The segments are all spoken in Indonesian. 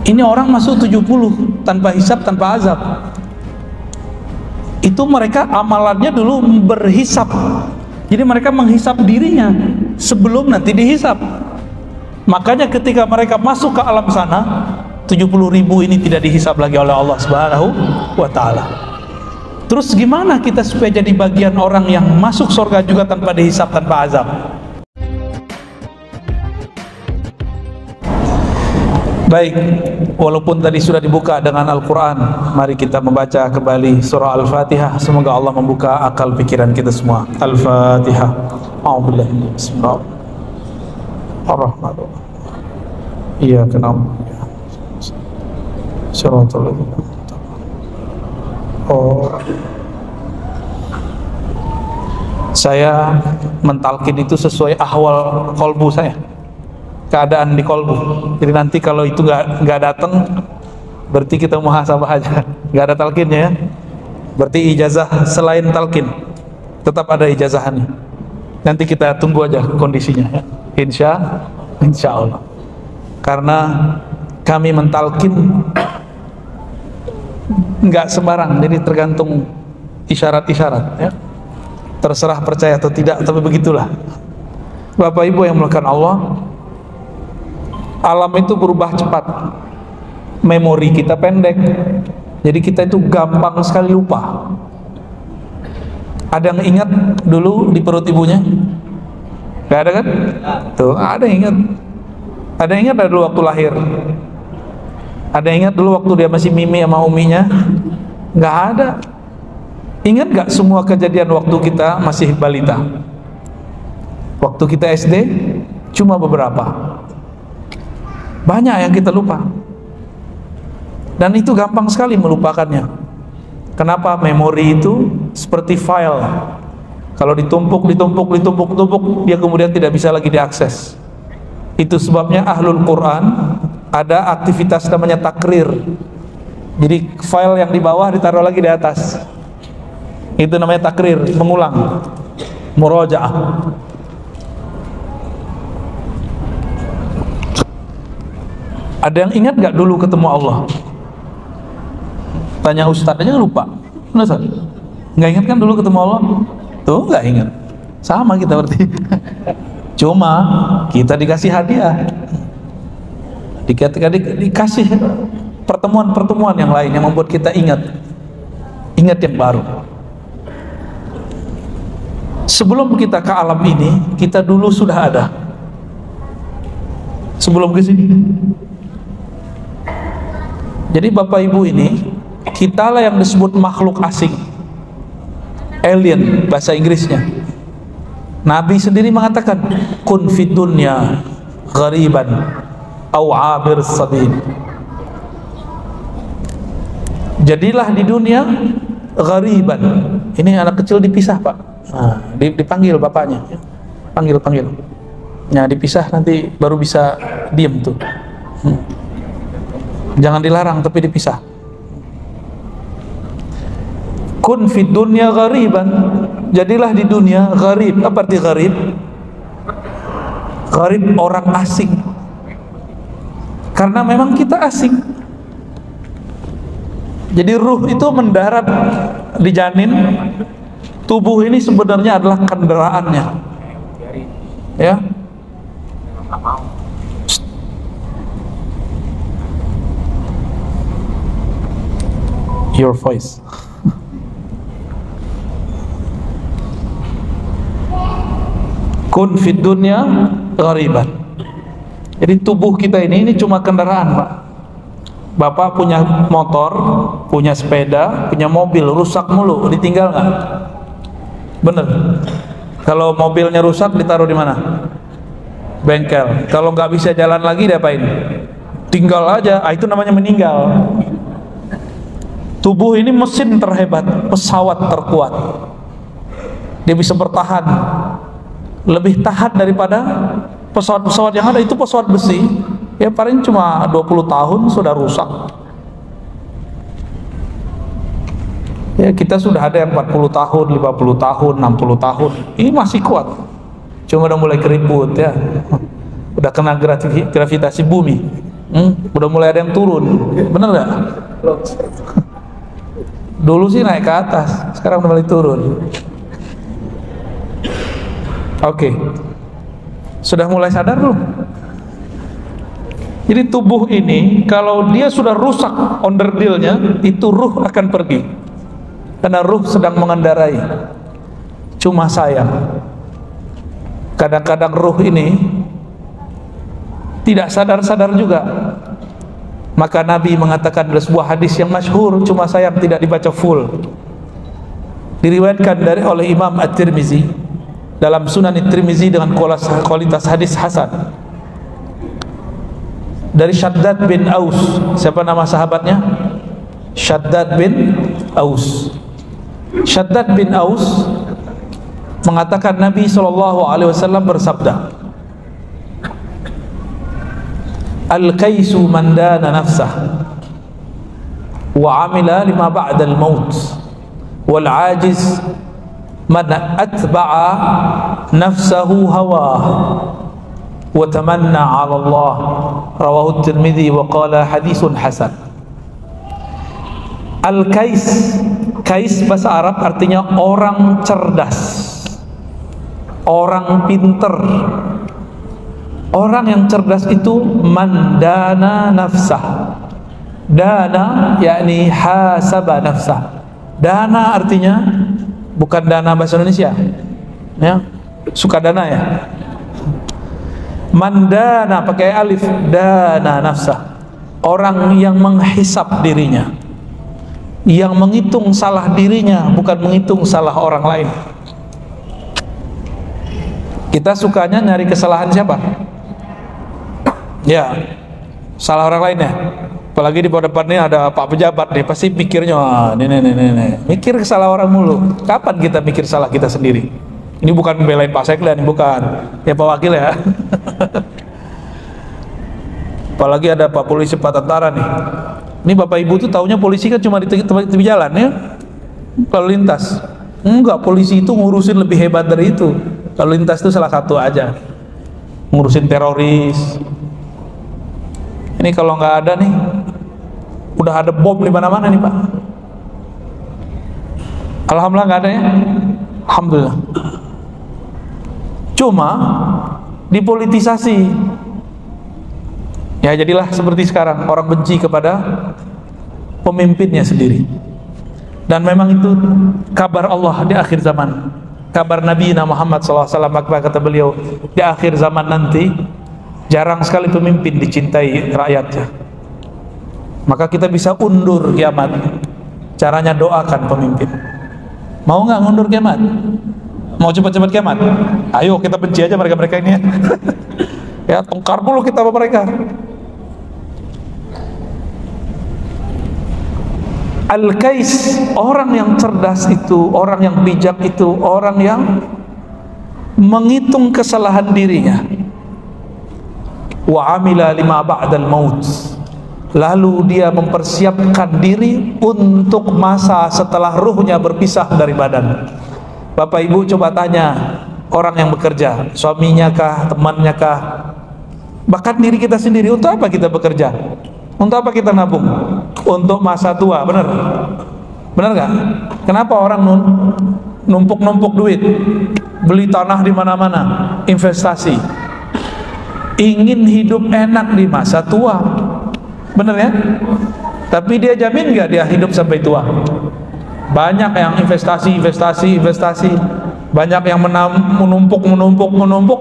Ini orang masuk 70 tanpa hisab, tanpa azab. Itu mereka amalannya dulu berhisab. Jadi mereka menghisap dirinya sebelum nanti dihisap. Makanya ketika mereka masuk ke alam sana, 70.000 ini tidak dihisap lagi oleh Allah Subhanahu wa ta'ala. Terus gimana kita supaya jadi bagian orang yang masuk surga juga tanpa dihisap, tanpa azab? Baik, walaupun tadi sudah dibuka dengan Al-Quran, mari kita membaca kembali surah Al-Fatihah. Semoga Allah membuka akal pikiran kita semua. Al-Fatihah. A'udzubillahi Bismillahirrahmanirrahim. Iyyaka na'budu wa iyyaka nasta'in. Shiratal ladzina an'amta 'alaihim. Saya mentalkin itu sesuai ahwal kolbu saya, keadaan di kolbu. Jadi nanti kalau itu nggak datang, berarti kita muhasabah aja, nggak ada talkinnya ya. Berarti ijazah selain talkin tetap ada ijazahannya. Nanti kita tunggu aja kondisinya ya. Insya Allah. Karena kami mentalkin nggak sembarang, jadi tergantung isyarat-isyarat ya. Terserah percaya atau tidak, tapi begitulah. Bapak Ibu yang melakukan Allah, alam itu berubah cepat, memori kita pendek, jadi kita itu gampang sekali lupa. Ada yang ingat dulu di perut ibunya? Gak ada kan? Tuh, ada yang ingat. Ada yang ingat dulu waktu lahir? Ada yang ingat dulu waktu dia masih mimi sama uminya? Gak ada. Ingat gak semua kejadian waktu kita masih balita? Waktu kita SD? Cuma beberapa. Banyak yang kita lupa, dan itu gampang sekali melupakannya. Kenapa? Memori itu seperti file, kalau ditumpuk, dia kemudian tidak bisa lagi diakses. Itu sebabnya ahlul Quran ada aktivitas namanya takrir. Jadi file yang di bawah ditaruh lagi di atas, itu namanya takrir, mengulang, murajaah. Ada yang ingat gak dulu ketemu Allah? Tanya Ustadz aja lupa. Ustaz, nggak ingat kan dulu ketemu Allah? Tuh nggak ingat. Sama kita berarti. Cuma kita dikasih hadiah, dikasih pertemuan-pertemuan yang lain yang membuat kita ingat yang baru. Sebelum kita ke alam ini, kita dulu sudah ada. Sebelum ke sini. Jadi Bapak Ibu ini, kitalah yang disebut makhluk asing, alien bahasa Inggrisnya. Nabi sendiri mengatakan, kun fid dunya ghariban au abir sabil. Jadilah di dunia ghariban. Ini anak kecil dipisah, Pak. Nah, dipanggil bapaknya, panggil. Nah, dipisah nanti baru bisa diem tuh. Jangan dilarang, tapi dipisah. Kun fid dunya ghariban, jadilah di dunia gharib. Apa arti gharib? Gharib orang asing. Karena memang kita asing. Jadi ruh itu mendarat di janin. Tubuh ini sebenarnya adalah kendaraannya. Ya. Your voice. Kun fid dunya ghariban. Jadi tubuh kita ini cuma kendaraan, Pak. Bapak punya motor, punya sepeda, punya mobil, rusak mulu, ditinggal nggak? Bener. Kalau mobilnya rusak ditaruh di mana? Bengkel. Kalau nggak bisa jalan lagi diapain? Tinggal aja. Itu namanya meninggal. Tubuh ini mesin terhebat, pesawat terkuat. Dia bisa bertahan, lebih tahan daripada pesawat-pesawat yang ada. Itu pesawat besi, ya paling cuma 20 tahun sudah rusak. Ya kita sudah ada yang 40 tahun, 50 tahun, 60 tahun. Ini masih kuat. Cuma udah mulai keriput ya. Udah kena gravitasi bumi. Udah mulai ada yang turun, bener nggak? Dulu sih naik ke atas, sekarang udah mulai turun. Oke. Sudah mulai sadar belum? Jadi tubuh ini kalau dia sudah rusak onderdilnya, itu ruh akan pergi. Karena ruh sedang mengendarai. Cuma sayang, kadang-kadang ruh ini tidak sadar-sadar juga. Maka Nabi mengatakan dalam sebuah hadis yang masyhur, cuma sayang tidak dibaca full. Diriwayatkan oleh Imam At-Tirmizi dalam Sunan At-Tirmizi dengan kualitas hadis hasan. Dari Shaddad bin Aus. Siapa nama sahabatnya? Shaddad bin Aus. Shaddad bin Aus mengatakan Nabi SAW bersabda, Al-kaisu man dana nafsah wa amila lima ba'dal maut wal ajiz man atba'a nafsahu hawah wa tamanna 'ala Allah. Rawahu Tirmidzi wa qala haditsun hasan. Al-kais, kais bahasa Arab artinya orang cerdas, orang pinter. Orang yang cerdas itu mandana nafsah. Dana yakni hasaba nafsah. Dana artinya bukan dana bahasa Indonesia, ya, sukadana ya. Mandana pakai alif, dana nafsah. Orang yang menghisap dirinya, yang menghitung salah dirinya, bukan menghitung salah orang lain. Kita sukanya nyari kesalahan siapa? Ya, salah orang lain ya. Apalagi di depan ini ada Pak pejabat nih, pasti pikirnya nih. Mikir kesalahan orang mulu. Kapan kita mikir salah kita sendiri? Ini bukan belain Pak Sekda, bukan. Ya Pak Wakil ya. Apalagi ada Pak Polisi, Pak Tentara nih. Ini Bapak Ibu tuh taunya polisi kan cuma di tepi jalan ya, lalu lintas. Enggak, polisi itu ngurusin lebih hebat dari itu. Lalu lintas itu salah satu aja. Ngurusin teroris. Ini kalau nggak ada nih, udah ada bom di mana-mana nih Pak. Alhamdulillah nggak ada ya. Alhamdulillah. Cuma dipolitisasi. Ya jadilah seperti sekarang, orang benci kepada pemimpinnya sendiri. Dan memang itu kabar Allah di akhir zaman. Kabar Nabi Muhammad SAW, kata beliau, di akhir zaman nanti jarang sekali pemimpin dicintai rakyatnya. Maka kita bisa undur kiamat. Caranya doakan pemimpin. Mau nggak ngundur kiamat? Mau cepat-cepat kiamat? Ayo kita benci aja mereka-mereka ini ya. Ya tengkar dulu kita sama mereka. Al-kais, orang yang cerdas itu, orang yang bijak itu, orang yang menghitung kesalahan dirinya. Wa amila lima ba'dal maut. Lalu dia mempersiapkan diri untuk masa setelah ruhnya berpisah dari badan. Bapak Ibu coba tanya orang yang bekerja, suaminya kah, temannya kah, bahkan diri kita sendiri, untuk apa kita bekerja? Untuk apa kita nabung? Untuk masa tua, benar? Benar nggak? Kenapa orang numpuk-numpuk duit, beli tanah di mana-mana, investasi, ingin hidup enak di masa tua, benar ya? Tapi dia jamin nggak dia hidup sampai tua? Banyak yang investasi, banyak yang menumpuk,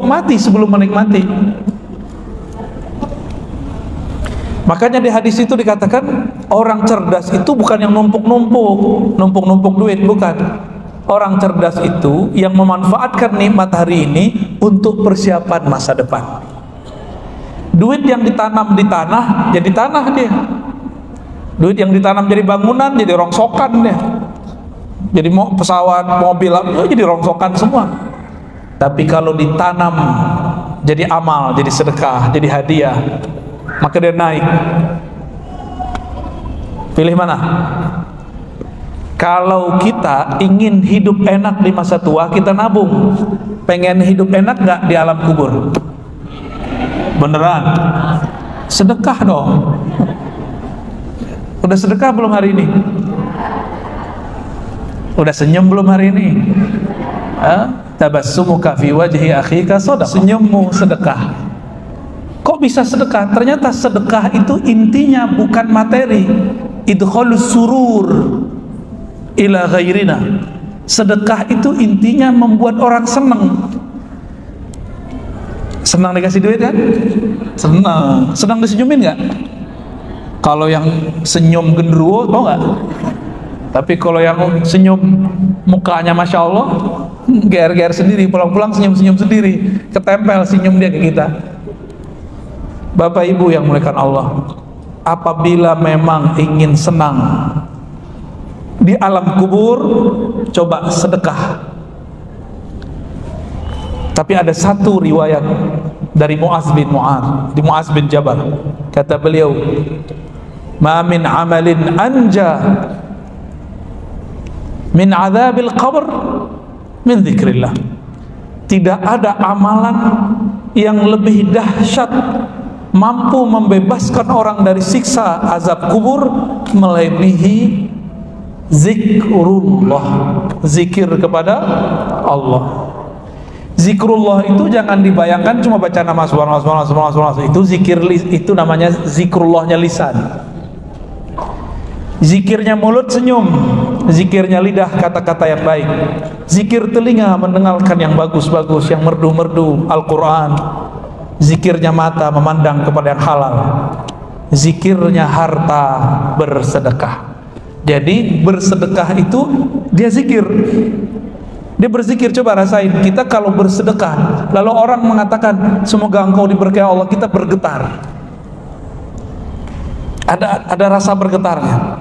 mati sebelum menikmati. Makanya di hadis itu dikatakan orang cerdas itu bukan yang numpuk duit, bukan. Orang cerdas itu yang memanfaatkan nikmat hari ini untuk persiapan masa depan. Duit yang ditanam di tanah jadi tanah dia. Duit yang ditanam jadi bangunan jadi rongsokan dia. Jadi pesawat, mobil, jadi rongsokan semua. Tapi kalau ditanam jadi amal, jadi sedekah, jadi hadiah, maka dia naik. Pilih mana? Kalau kita ingin hidup enak di masa tua, kita nabung. Pengen hidup enak nggak di alam kubur? Beneran? Sedekah dong. Udah sedekah belum hari ini? Udah senyum belum hari ini? Tabassumuka fi wajhi akhika sadaqah. Senyummu sedekah. Kok bisa sedekah? Ternyata sedekah itu intinya bukan materi. Idkhalus surur ila ghairina. Sedekah itu intinya membuat orang senang. Senang dikasih duit kan? Senang. Senang disenyumin nggak? Kalau yang senyum genderuwo, tau nggak? Tapi kalau yang senyum mukanya masya Allah, GR-GR sendiri, pulang-pulang senyum-senyum sendiri, ketempel senyum dia ke kita. Bapak Ibu yang muliakan Allah, apabila memang ingin senang di alam kubur, coba sedekah. Tapi ada satu riwayat dari Mu'az bin Jabal, kata beliau, ma min amalin anja min adzabil qabr min dzikrillah. Tidak ada amalan yang lebih dahsyat, mampu membebaskan orang dari siksa azab kubur, melebihi zikrullah, zikir kepada Allah. Zikrullah itu jangan dibayangkan cuma baca nama subhanallah. Itu zikir, itu namanya zikrullahnya lisan. Zikirnya mulut senyum, zikirnya lidah kata-kata yang baik, zikir telinga mendengarkan yang bagus-bagus, yang merdu-merdu Al-Quran, zikirnya mata memandang kepada yang halal, zikirnya harta bersedekah. Jadi bersedekah itu dia zikir, dia berzikir. Coba rasain, kita kalau bersedekah lalu orang mengatakan semoga engkau diberkahi Allah, kita bergetar, ada rasa bergetarnya.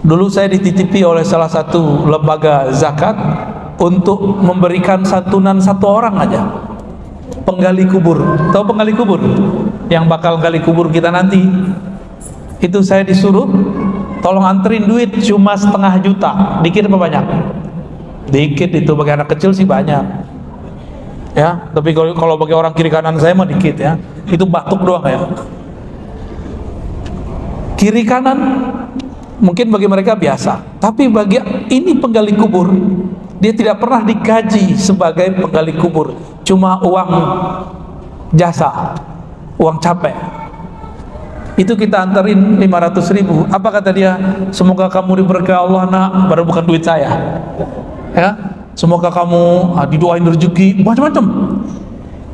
Dulu saya dititipi oleh salah satu lembaga zakat untuk memberikan santunan satu orang aja, penggali kubur. Tahu penggali kubur? Yang bakal gali kubur kita nanti. Itu saya disuruh tolong anterin duit cuma 500 juta. Dikit apa banyak? Dikit. Itu bagi anak kecil sih banyak ya, tapi kalau bagi orang kiri kanan saya mah dikit ya. Itu batuk doang ya. Kiri kanan mungkin bagi mereka biasa, tapi bagi ini penggali kubur, dia tidak pernah digaji sebagai penggali kubur, cuma uang jasa, uang capek. Itu kita anterin 500.000. Apa kata dia? Semoga kamu diberkahi Allah nak, baru bukan duit saya ya. Semoga kamu didoain rezeki, macam-macam.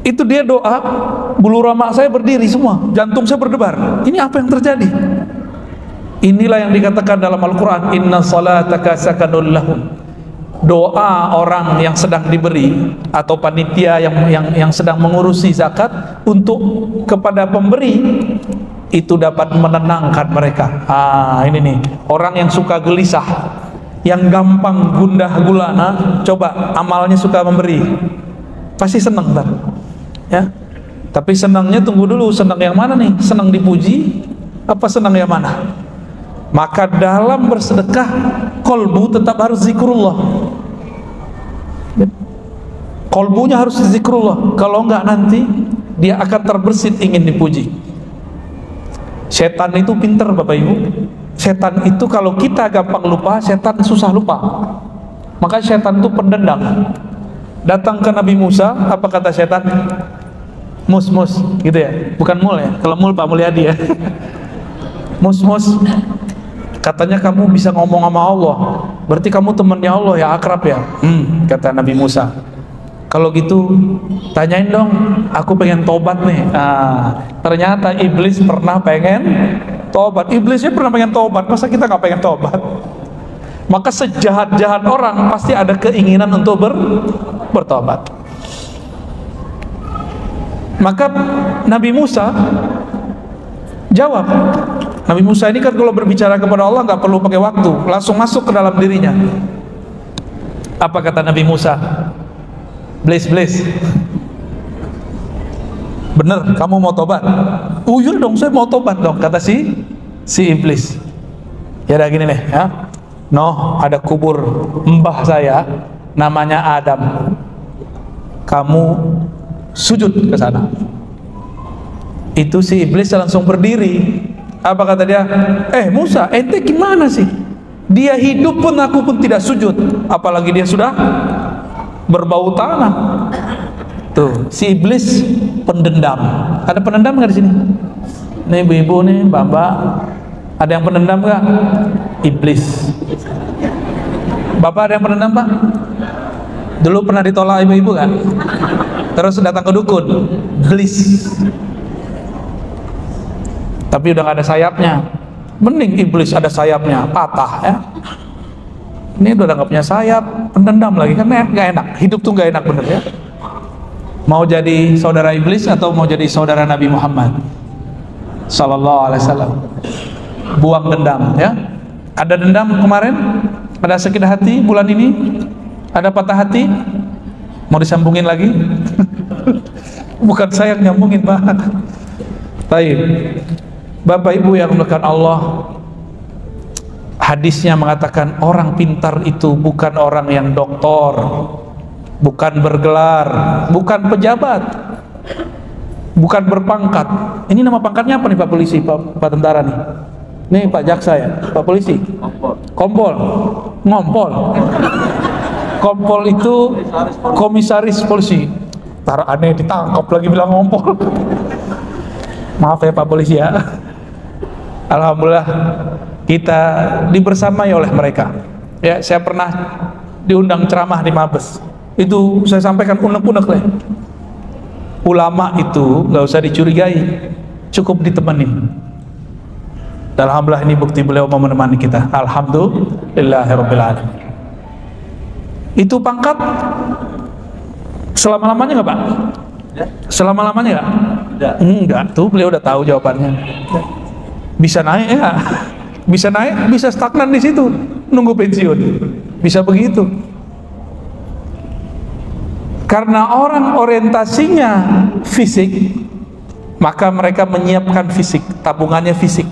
Itu dia doa, bulu rama saya berdiri semua, jantung saya berdebar. Ini apa yang terjadi? Inilah yang dikatakan dalam Al-Quran, inna salataka sakanul lahum. Doa orang yang sedang diberi atau panitia yang sedang mengurusi zakat untuk kepada pemberi, itu dapat menenangkan mereka. Ini nih, orang yang suka gelisah, yang gampang gundah gulana, coba amalnya suka memberi, pasti senang kan? Ya. Tapi senangnya tunggu dulu, senang yang mana nih? Senang dipuji apa senang yang mana? Maka dalam bersedekah, kolbu tetap harus zikrullah. Kolbunya harus zikrullah. Kalau enggak nanti dia akan terbersit ingin dipuji. Setan itu pinter Bapak Ibu. Setan itu kalau kita gampang lupa, setan susah lupa. Maka setan itu pendendam. Datang ke Nabi Musa, apa kata setan? Mus gitu ya. Bukan mul ya. Kalau mul Pak Mulyadi ya. Mus, katanya kamu bisa ngomong sama Allah, berarti kamu temannya Allah ya, akrab ya. Kata Nabi Musa, kalau gitu tanyain dong, aku pengen tobat nih. Ternyata iblis pernah pengen tobat. Iblisnya pernah pengen tobat, masa kita nggak pengen tobat? Maka sejahat-jahat orang pasti ada keinginan untuk bertobat. Maka Nabi Musa jawab. Nabi Musa ini kan kalau berbicara kepada Allah nggak perlu pakai waktu, langsung masuk ke dalam dirinya. Apa kata Nabi Musa? Please. Bener, kamu mau tobat? Uyur dong, saya mau tobat dong, kata si iblis. Ya udah gini nih ya. Ada kubur mbah saya, namanya Adam. Kamu sujud ke sana. Itu si iblis langsung berdiri. Apa kata dia? Musa, ente gimana sih? Dia hidup pun aku pun tidak sujud, apalagi dia sudah berbau tanah. Tuh, si iblis pendendam. Ada pendendam nggak di sini? Nih ibu-ibu nih, mbak-mbak, ada yang pendendam nggak? Iblis. Bapak ada yang pendendam, Pak? Dulu pernah ditolak ibu-ibu kan? Terus datang ke dukun, iblis. Tapi udah gak ada sayapnya. Mending iblis ada sayapnya, patah ya. Ini udah gak punya sayap, pendendam lagi kan gak enak. Hidup tuh gak enak bener ya. Mau jadi saudara iblis atau mau jadi saudara Nabi Muhammad Sallallahu Alaihi Wasallam? Buang dendam ya. Ada dendam kemarin? Ada sakit hati bulan ini? Ada patah hati? Mau disambungin lagi? Bukan saya yang nyambungin, Pak. Baik, Bapak Ibu yang dimuliakan Allah, hadisnya mengatakan orang pintar itu bukan orang yang doktor, bukan bergelar, bukan pejabat, bukan berpangkat. Ini nama pangkatnya apa nih Pak Polisi, Pak Tentara nih? Nih Pak Jaksa ya, Pak Polisi? Kompol. Ngompol. Kompol itu komisaris polisi. Tar aneh ditangkap lagi bilang ngompol. Maaf ya Pak Polisi ya. Alhamdulillah kita dibersamai oleh mereka. Ya, saya pernah diundang ceramah di Mabes. Itu saya sampaikan unek-unek lah. Ulama itu nggak usah dicurigai, cukup ditemenin. Dan alhamdulillah ini bukti beliau mau menemani kita. Alhamdulillahirabbil alamin. Itu pangkat selama-lamanya nggak Pak? Selama-lamanya nggak? Enggak, tuh beliau udah tahu jawabannya. Bisa naik ya, bisa naik, bisa stagnan di situ, nunggu pensiun, bisa begitu. Karena orang orientasinya fisik, maka mereka menyiapkan fisik, tabungannya fisik.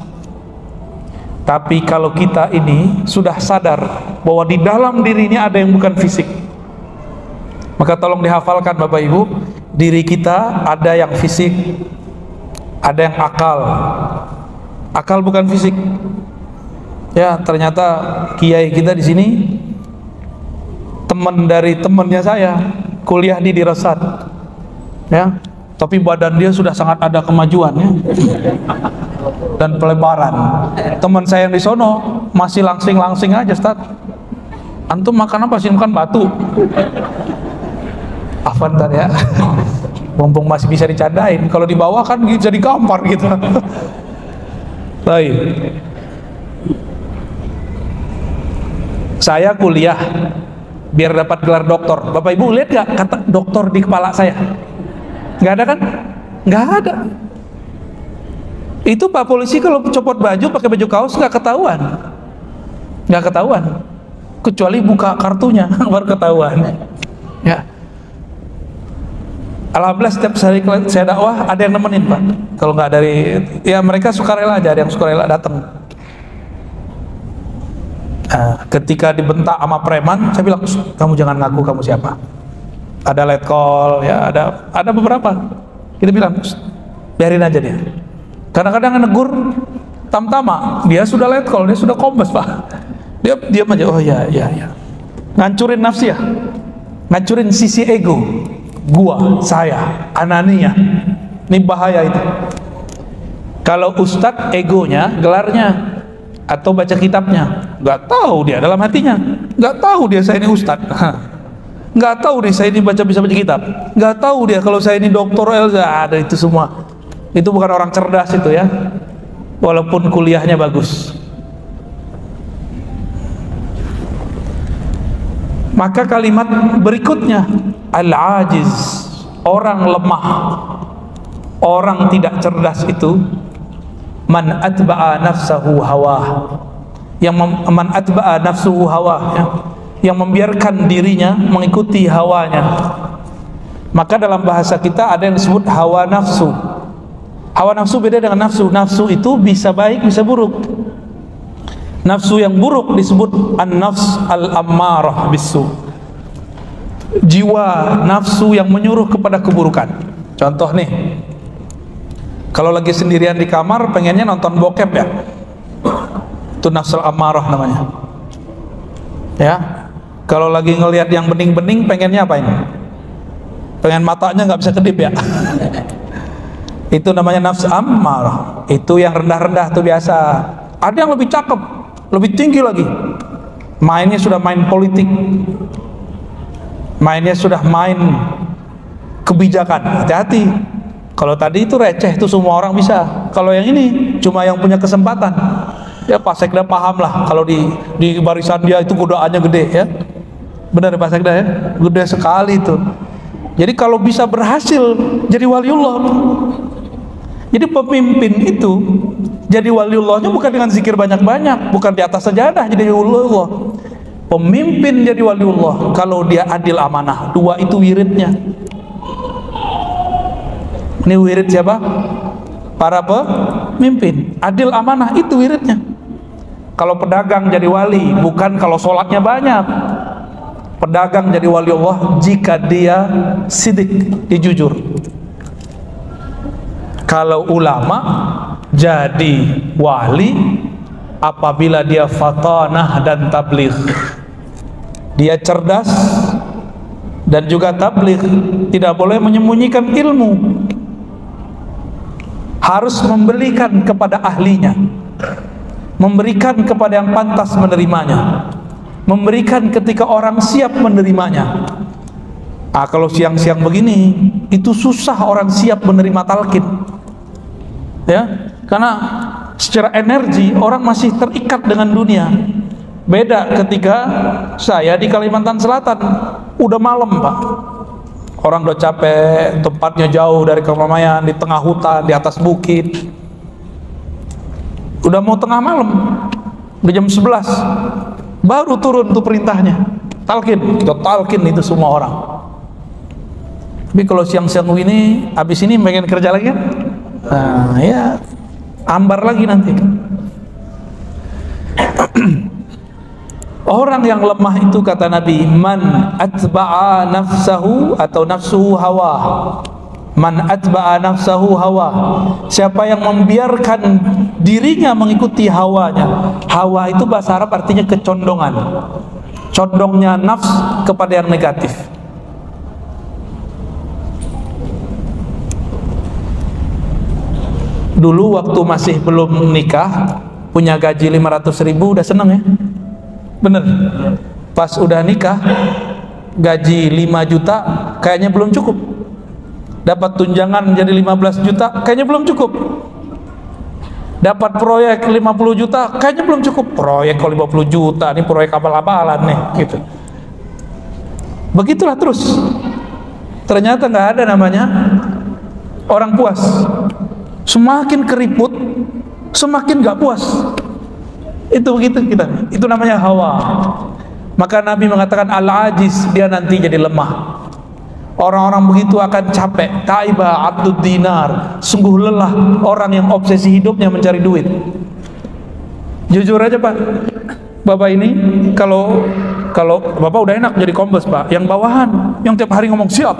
Tapi kalau kita ini sudah sadar bahwa di dalam dirinya ada yang bukan fisik, maka tolong dihafalkan Bapak Ibu, diri kita ada yang fisik, ada yang akal. Akal bukan fisik. Ya, ternyata kiai kita di sini teman dari temannya saya, kuliah di Dirasat. Ya, tapi badan dia sudah sangat ada kemajuan ya. Dan pelebaran. Teman saya yang di sono masih langsing-langsing aja, Ustaz. Antum makan apa sih? Makan batu. Afan ntar ya. Mumpung masih bisa dicandain. Kalau di bawah kan bisa digampar gitu. Baik. Saya kuliah biar dapat gelar doktor. Bapak Ibu lihat gak kata doktor di kepala saya? Nggak ada kan? Nggak ada. Itu Pak Polisi kalau copot baju pakai baju kaos nggak ketahuan, nggak ketahuan, kecuali buka kartunya baru ketahuan. Ya, alhamdulillah setiap hari saya dakwah ada yang nemenin Pak. Kalau nggak dari, ya mereka sukarela aja, ada yang sukarela datang. Ketika dibentak sama preman, saya bilang, kamu jangan ngaku kamu siapa. Ada letkol, ya ada beberapa. Kita bilang, biarin aja dia. Kadang-kadang negur tamtama, dia sudah letkol, dia sudah kombes Pak. Dia diam aja, oh ya. Ngancurin nafsi ya, ngancurin sisi ego, gua, saya, anania. Ini bahaya itu. Kalau ustadz egonya, gelarnya, atau baca kitabnya, nggak tahu dia dalam hatinya, nggak tahu dia saya ini ustadz, nggak tahu dia saya ini bisa baca kitab, nggak tahu dia kalau saya ini doktor Elza, ada itu semua. Itu bukan orang cerdas itu ya, walaupun kuliahnya bagus. Maka kalimat berikutnya, al-ajiz, orang lemah, orang tidak cerdas itu, man atba'a nafsahu hawa, yang man atba'a nafsuhu hawa, ya, yang membiarkan dirinya mengikuti hawanya. Maka dalam bahasa kita ada yang disebut hawa nafsu. Hawa nafsu beda dengan nafsu. Nafsu itu bisa baik, bisa buruk. Nafsu yang buruk disebut an-nafs al-ammarah bisu. Jiwa nafsu yang menyuruh kepada keburukan. Contoh nih, Kalau lagi sendirian di kamar pengennya nonton bokep ya, itu nafsul amarah namanya ya. Kalau lagi ngelihat yang bening-bening pengennya apa ini? Pengen matanya nggak bisa kedip ya. Itu namanya nafsu amarah. Itu yang rendah-rendah tuh biasa. Ada yang lebih cakep, lebih tinggi lagi, mainnya sudah main politik, mainnya sudah main kebijakan. Hati-hati, kalau tadi itu receh, itu semua orang bisa. Kalau yang ini cuma yang punya kesempatan. Ya Pak Sekda paham lah, kalau di barisan dia itu godaannya gede ya. Benar ya Pak Sekda ya, gede sekali itu. Jadi kalau bisa berhasil jadi waliullah. Jadi pemimpin itu jadi waliullahnya bukan dengan zikir banyak-banyak, bukan di atas sajadah jadi waliullah. Pemimpin jadi waliullah kalau dia adil amanah. Dua itu wiridnya. Ini wirid siapa? Para pemimpin. Adil amanah itu wiridnya. Kalau pedagang jadi wali, bukan kalau sholatnya banyak. Pedagang jadi waliullah jika dia sidik, dia jujur. Kalau ulama jadi wali apabila dia fatanah dan tabligh. Dia cerdas dan juga tabligh, tidak boleh menyembunyikan ilmu. Harus memberikan kepada ahlinya, memberikan kepada yang pantas menerimanya, memberikan ketika orang siap menerimanya. Kalau siang-siang begini itu susah orang siap menerima talqin ya, karena secara energi orang masih terikat dengan dunia. Beda ketika saya di Kalimantan Selatan, udah malam Pak, orang udah capek, tempatnya jauh dari keramaian, di tengah hutan, di atas bukit, udah mau tengah malam, udah jam 11 baru turun tuh perintahnya talqin. Kita talqin itu semua orang. Tapi kalau siang-siang ini, habis ini pengen kerja lagi kan? Nah ya ambar lagi nanti. Orang yang lemah itu kata Nabi, man atba'a nafsahu atau nafsuhu hawa. Man atba'a nafsahu hawa. Siapa yang membiarkan dirinya mengikuti hawanya. Hawa itu bahasa Arab artinya kecondongan. Condongnya nafs kepada yang negatif. Dulu waktu masih belum nikah, punya gaji 500.000 udah seneng ya. Bener. Pas udah nikah, gaji 5 juta kayaknya belum cukup. Dapat tunjangan jadi 15 juta kayaknya belum cukup. Dapat proyek 50 juta kayaknya belum cukup. Proyek kalau 50 juta, ini proyek abal-abalan nih gitu. Begitulah terus. Ternyata nggak ada namanya orang puas. Semakin keriput, semakin gak puas. Itu begitu kita. Itu namanya hawa. Maka Nabi mengatakan al-ajiz, dia nanti jadi lemah. Orang-orang begitu akan capek. Taiba abdud dinar, sungguh lelah orang yang obsesi hidupnya mencari duit. Jujur aja Pak, Bapak ini kalau Bapak udah enak jadi kombes Pak, yang bawahan, yang tiap hari ngomong siap,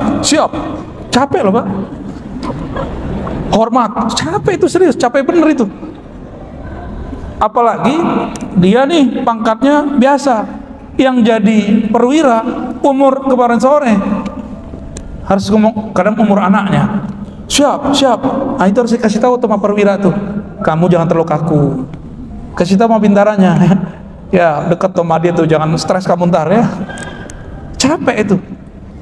capek loh Pak. Hormat, capek itu, serius, capek bener itu. Apalagi dia nih pangkatnya biasa, yang jadi perwira umur kemarin sore harus ngomong, kadang umur anaknya siap. Nah itu harus dikasih tahu sama perwira tuh, kamu jangan terlalu kaku, kasih tahu sama bintarannya ya, deket sama dia tuh, jangan stres kamu ntar ya. Capek itu.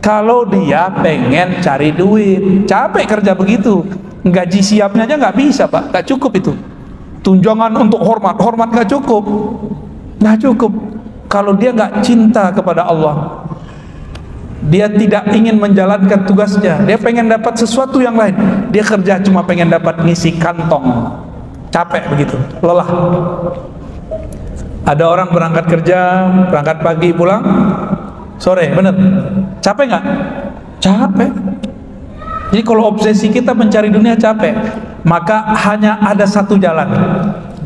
Kalau dia pengen cari duit, capek kerja begitu. Gaji siapnya aja nggak bisa Pak, nggak cukup itu. Tunjangan untuk hormat nggak cukup. Kalau dia nggak cinta kepada Allah, dia tidak ingin menjalankan tugasnya, dia pengen dapat sesuatu yang lain, dia kerja cuma pengen dapat ngisi kantong, capek begitu, lelah. Ada orang berangkat kerja, berangkat pagi pulang sore, bener, capek nggak? Capek. Jadi kalau obsesi kita mencari dunia capek, maka hanya ada satu jalan.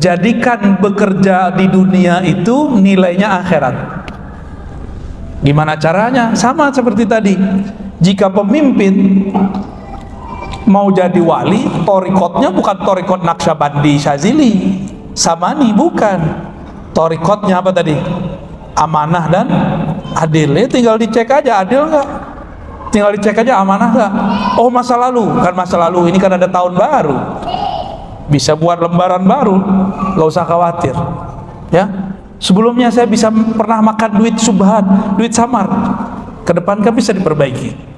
Jadikan bekerja di dunia itu nilainya akhirat. Gimana caranya? Sama seperti tadi. Jika pemimpin mau jadi wali, torikotnya bukan torikot Naqsyabandi Syazili Samani, bukan. Torikotnya apa tadi? Amanah dan adil. Tinggal dicek aja adil nggak, tinggal dicek aja amanah nggak. Oh, masa lalu, kan masa lalu, ini kan ada tahun baru, bisa buat lembaran baru, nggak usah khawatir ya. Sebelumnya saya bisa pernah makan duit subhat, duit samar, ke depan kan bisa diperbaiki.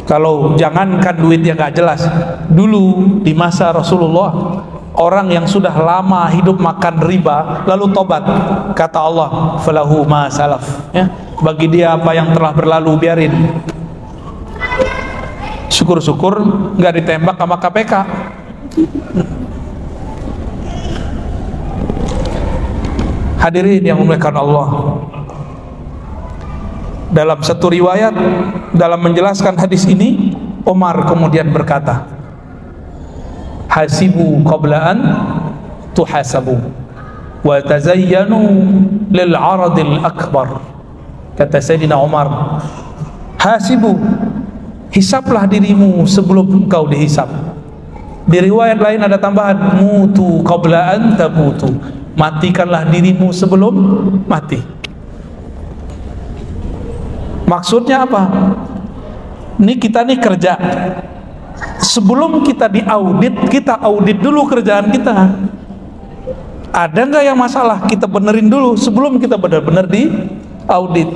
Kalau jangankan duit yang nggak jelas, dulu di masa Rasulullah, orang yang sudah lama hidup makan riba lalu tobat, kata Allah, falahu ma salaf, ya, bagi dia apa yang telah berlalu biarin. Syukur-syukur nggak ditembak sama KPK. Hadirin yang dimuliakan Allah, dalam satu riwayat dalam menjelaskan hadis ini, Umar kemudian berkata, hasibu qabla an tuhasabu wa tazayyanu lil aradil akbar. Kata Sayyidina Umar, hasibu, hisaplah dirimu sebelum engkau dihisap. Di riwayat lain ada tambahan, mutu qabla an tamutu, matikanlah dirimu sebelum mati. Maksudnya apa? Ini kita nih kerja, sebelum kita diaudit, kita audit dulu kerjaan kita. Ada nggak yang masalah? Kita benerin dulu sebelum kita benar-benar diaudit.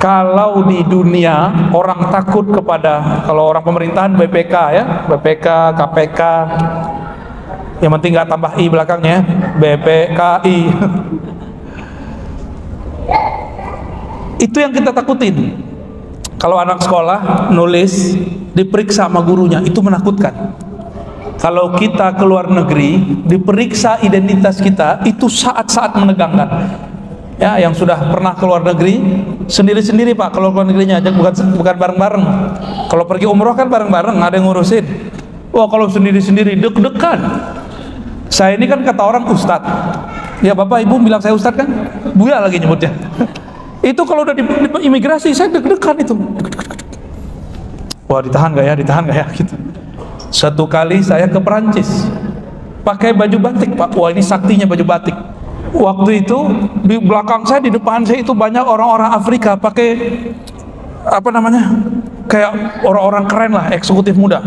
Kalau di dunia orang takut kepada, kalau orang pemerintahan BPK ya, BPK, KPK, yang penting nggak tambah i belakangnya, BPKI. Itu yang kita takutin. Kalau anak sekolah nulis diperiksa sama gurunya, itu menakutkan. Kalau kita ke luar negeri diperiksa identitas kita, itu saat-saat menegangkan. Ya, yang sudah pernah ke luar negeri sendiri-sendiri Pak, kalau keluar negerinya aja, bukan bareng-bareng. Kalau pergi umroh kan bareng-bareng, ada yang ngurusin. Wah, kalau sendiri-sendiri deg-degan. Saya ini kan kata orang ustadz. Ya Bapak Ibu bilang saya ustadz kan? Buya lagi nyebutnya. Itu kalau udah di imigrasi saya deg-degan itu. Wah, ditahan gak ya, ditahan gak ya gitu. Satu kali saya ke Perancis pakai baju batik Pak. Wah, ini saktinya baju batik. Waktu itu di belakang saya, di depan saya itu banyak orang-orang Afrika pakai apa namanya, kayak orang-orang keren lah, eksekutif muda,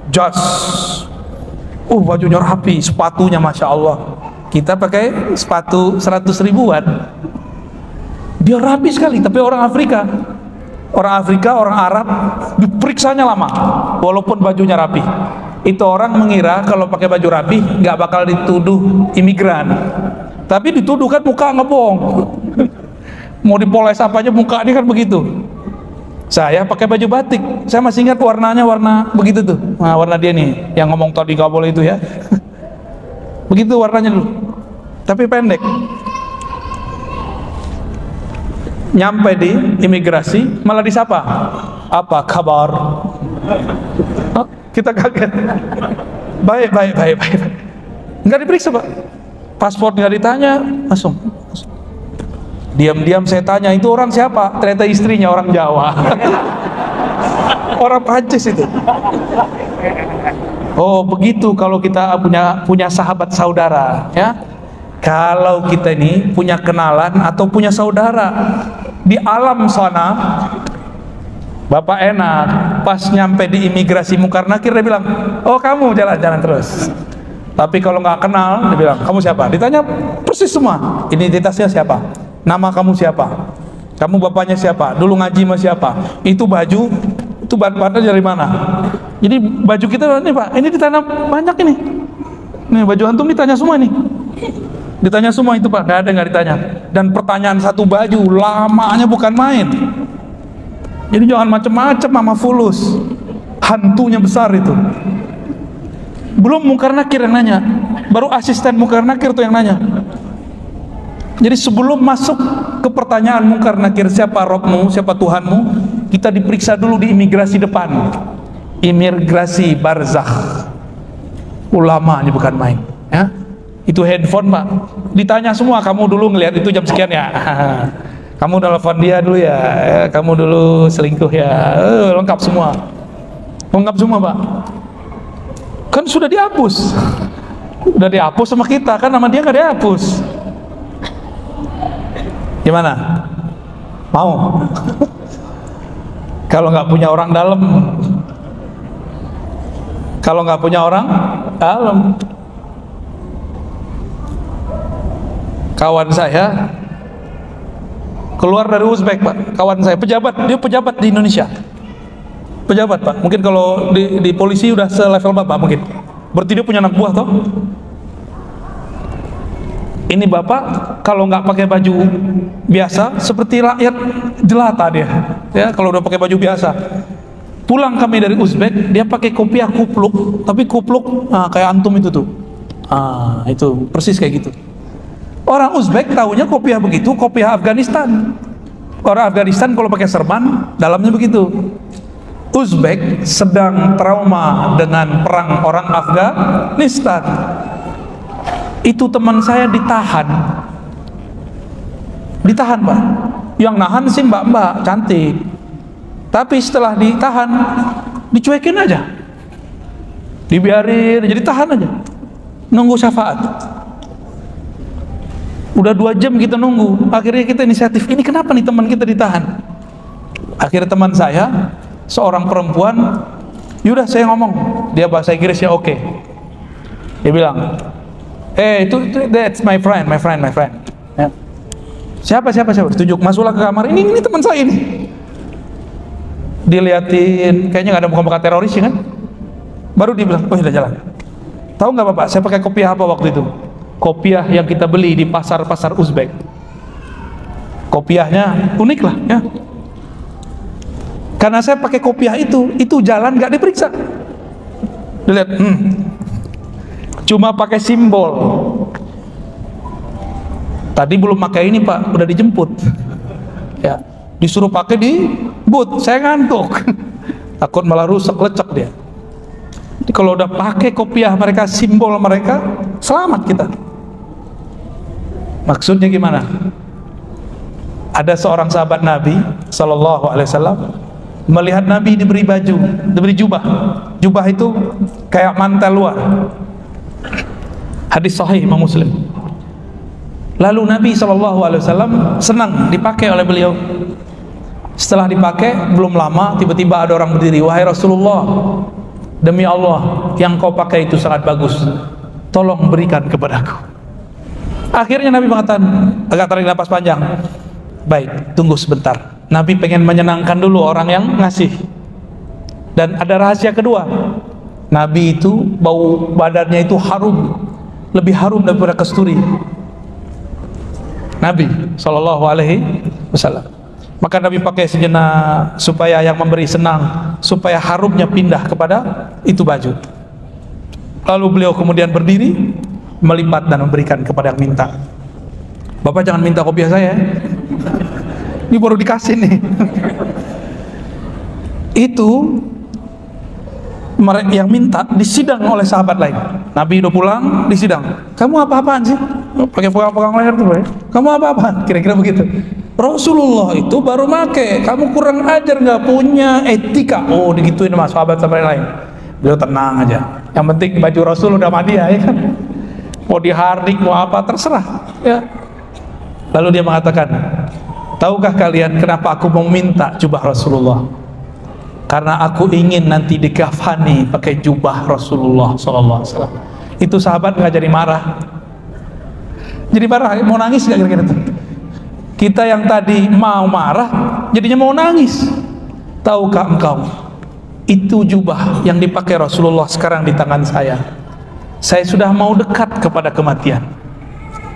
jas, bajunya rapi, sepatunya masya Allah. Kita pakai sepatu 100 ribuan, dia rapi sekali. Tapi orang Afrika, orang Arab diperiksanya lama, walaupun bajunya rapi. Itu orang mengira kalau pakai baju rapi nggak bakal dituduh imigran. Tapi dituduh kan muka ngebong. Mau dipoles apa aja muka ini kan begitu. Saya pakai baju batik, saya masih ingat warnanya, warna begitu tuh. Nah, warna dia nih yang ngomong tadi nggak boleh itu ya. Begitu warnanya dulu, tapi pendek. Nyampe di imigrasi malah disapa, apa kabar? Oh, kita kaget. Baik. Nggak diperiksa Pak. Paspor nggak ditanya, langsung. Diam-diam saya tanya, itu orang siapa? Ternyata istrinya orang Jawa. Orang Prancis itu. Oh begitu kalau kita punya sahabat saudara, ya. Kalau kita ini punya kenalan atau punya saudara di alam sana, Bapak enak. Pas nyampe di imigrasi Mungkar Nakir dia bilang, oh kamu jalan-jalan terus. Tapi kalau nggak kenal, dia bilang, kamu siapa? Ditanya persis semua. Identitasnya siapa? Nama kamu siapa? Kamu bapaknya siapa? Dulu ngaji sama siapa? Itu baju, itu bahan-bahannya dari mana? Jadi baju kita ini Pak, ini ditanya banyak ini. Nih baju antum ditanya semua ini. Ditanya semua itu Pak, nggak ada nggak ditanya. Dan pertanyaan satu baju lamanya bukan main. Jadi jangan macem-macem sama fulus. Hantunya besar itu. Belum Mungkar Nakir yang nanya, baru asisten Mungkar Nakir tuh yang nanya. Jadi sebelum masuk ke pertanyaan Mungkar Nakir, siapa Robmu, siapa Tuhanmu, kita diperiksa dulu di imigrasi depan, imigrasi barzakh. Ulamanya bukan main, ya. Itu handphone Pak, ditanya semua, kamu dulu ngelihat itu jam sekian ya, kamu telepon dia dulu ya, kamu dulu selingkuh ya, lengkap semua. Lengkap semua Pak. Kan sudah dihapus. Udah dihapus sama kita, kan nama dia nggak dihapus. Gimana? Mau? Kalau nggak punya orang dalam, kalau nggak punya orang dalam. Kawan saya keluar dari Uzbek Pak, kawan saya pejabat, dia pejabat di Indonesia, pejabat Pak. Mungkin kalau di polisi udah selevel Bapak mungkin. Berarti dia punya anak buah toh. Ini Bapak kalau nggak pakai baju biasa seperti rakyat jelata dia, ya kalau udah pakai baju biasa. Pulang kami dari Uzbek, dia pakai kopiah kupluk, tapi kupluk kayak antum itu tuh, itu persis kayak gitu. Orang Uzbek tahunya kopiah begitu, kopiah Afghanistan. Orang Afghanistan kalau pakai serban, dalamnya begitu. Uzbek sedang trauma dengan perang orang Afghanistan. Itu teman saya ditahan Pak. Yang nahan sih mbak-mbak cantik, tapi setelah ditahan dicuekin aja, dibiarin, jadi tahan aja, nunggu syafaat. Udah 2 jam kita nunggu, akhirnya kita inisiatif, ini kenapa nih teman kita ditahan? Akhirnya teman saya, seorang perempuan, yaudah saya ngomong, dia bahasa Inggris ya oke. Dia bilang, itu that's my friend. Ya. Siapa? Tunjuk, masuklah ke kamar, ini teman saya ini. Diliatin, kayaknya nggak ada muka-muka teroris ya kan? Baru dia bilang, oh udah jalan. Tahu nggak Bapak, saya pakai kopiah apa waktu itu? Kopiah yang kita beli di pasar-pasar Uzbek. Kopiahnya unik lah ya. Karena saya pakai kopiah itu jalan nggak diperiksa. Dilihat, cuma pakai simbol. Tadi belum pakai ini Pak, udah dijemput. Ya, disuruh pakai di boot, saya ngantuk. Takut malah rusak, lecek dia. Jadi kalau udah pakai kopiah mereka, simbol mereka, selamat kita. Maksudnya gimana? Ada seorang sahabat Nabi Sallallahu Alaihi Wasallam melihat Nabi diberi baju, diberi jubah. Jubah itu kayak mantel luar. Hadis sahih Imam Muslim. Lalu Nabi Sallallahu Alaihi Wasallam senang dipakai oleh beliau. Setelah dipakai belum lama tiba-tiba ada orang berdiri, wahai Rasulullah, demi Allah yang kau pakai itu sangat bagus, tolong berikan kepadaku. Akhirnya Nabi mengatakan, agak tarik napas panjang, baik, tunggu sebentar. Nabi pengen menyenangkan dulu orang yang ngasih. Dan ada rahasia kedua, Nabi itu bau badannya itu harum, lebih harum daripada kasturi. Nabi Sallallahu Alaihi Wasallam. Maka Nabi pakai sejenak supaya yang memberi senang, supaya harumnya pindah kepada itu baju. Lalu beliau kemudian berdiri, melipat dan memberikan kepada yang minta. Bapak jangan minta kopiah saya, ini baru dikasih nih. Itu mereka yang minta disidang oleh sahabat lain. Nabi udah pulang, disidang. Kamu apa-apaan sih? Pakai pegang-pegang leher tuh, ya. Kamu apa-apaan? Kira-kira begitu. Rasulullah itu baru make, kamu kurang ajar, nggak punya etika. Oh, digituin sama sahabat-sahabat lain. Beliau tenang aja. Yang penting baju Rasul udah mandi ya kan. Mau dihardik, mau apa, terserah ya. Lalu dia mengatakan, tahukah kalian kenapa aku mau minta jubah Rasulullah? Karena aku ingin nanti dikafani pakai jubah Rasulullah SAW. Itu sahabat nggak jadi marah. Jadi marah, mau nangis nggak kira-kira itu? Kita yang tadi mau marah, jadinya mau nangis. Tahukah engkau, itu jubah yang dipakai Rasulullah sekarang di tangan saya. Saya sudah mau dekat kepada kematian.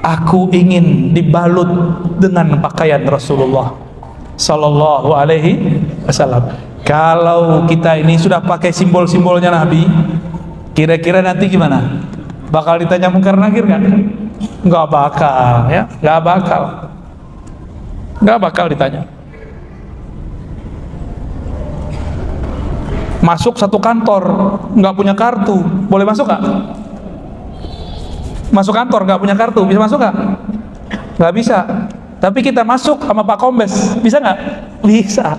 Aku ingin dibalut dengan pakaian Rasulullah Sallallahu Alaihi Wasallam. Kalau kita ini sudah pakai simbol-simbolnya Nabi, kira-kira nanti gimana? Bakal ditanya mungkar nakir kan? Nggak bakal, ya, nggak bakal ditanya. Masuk satu kantor, nggak punya kartu, boleh masuk nggak? Masuk kantor nggak punya kartu, bisa masuk nggak? Nggak bisa. Tapi kita masuk sama Pak Kombes, bisa nggak? Bisa.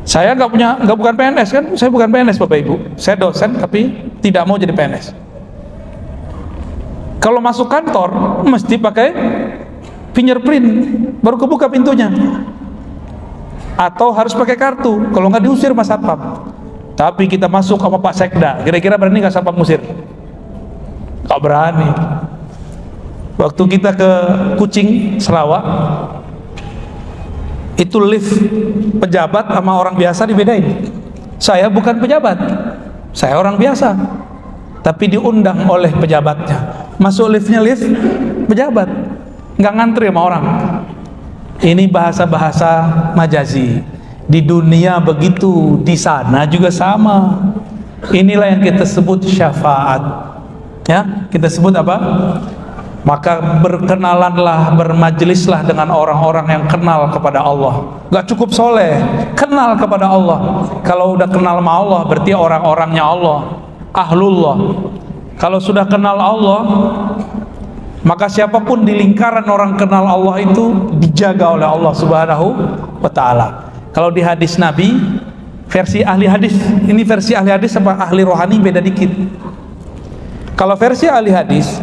Saya bukan PNS kan, saya bukan PNS Bapak Ibu, saya dosen tapi tidak mau jadi PNS. Kalau masuk kantor mesti pakai fingerprint baru kebuka pintunya, atau harus pakai kartu, kalau nggak diusir Mas Satpam. Tapi kita masuk sama Pak Sekda, kira-kira berani nggak Satpam musir? Nggak berani. Waktu kita ke Kucing, Sarawak, itu lift pejabat sama orang biasa dibedain. Saya bukan pejabat, saya orang biasa, tapi diundang oleh pejabatnya. Masuk liftnya lift pejabat, nggak ngantri sama orang. Ini bahasa-bahasa majazi. Di dunia begitu, di sana juga sama. Inilah yang kita sebut syafaat. Ya, kita sebut apa? Maka berkenalanlah, bermajlislah dengan orang-orang yang kenal kepada Allah. Gak cukup soleh, kenal kepada Allah. Kalau udah kenal sama Allah, berarti orang-orangnya Allah, ahlullah. Kalau sudah kenal Allah, maka siapapun di lingkaran orang kenal Allah itu dijaga oleh Allah Subhanahu wa ta'ala. Kalau di hadis Nabi, versi ahli hadis, ini versi ahli hadis sama ahli rohani beda dikit. Kalau versi ahli hadis,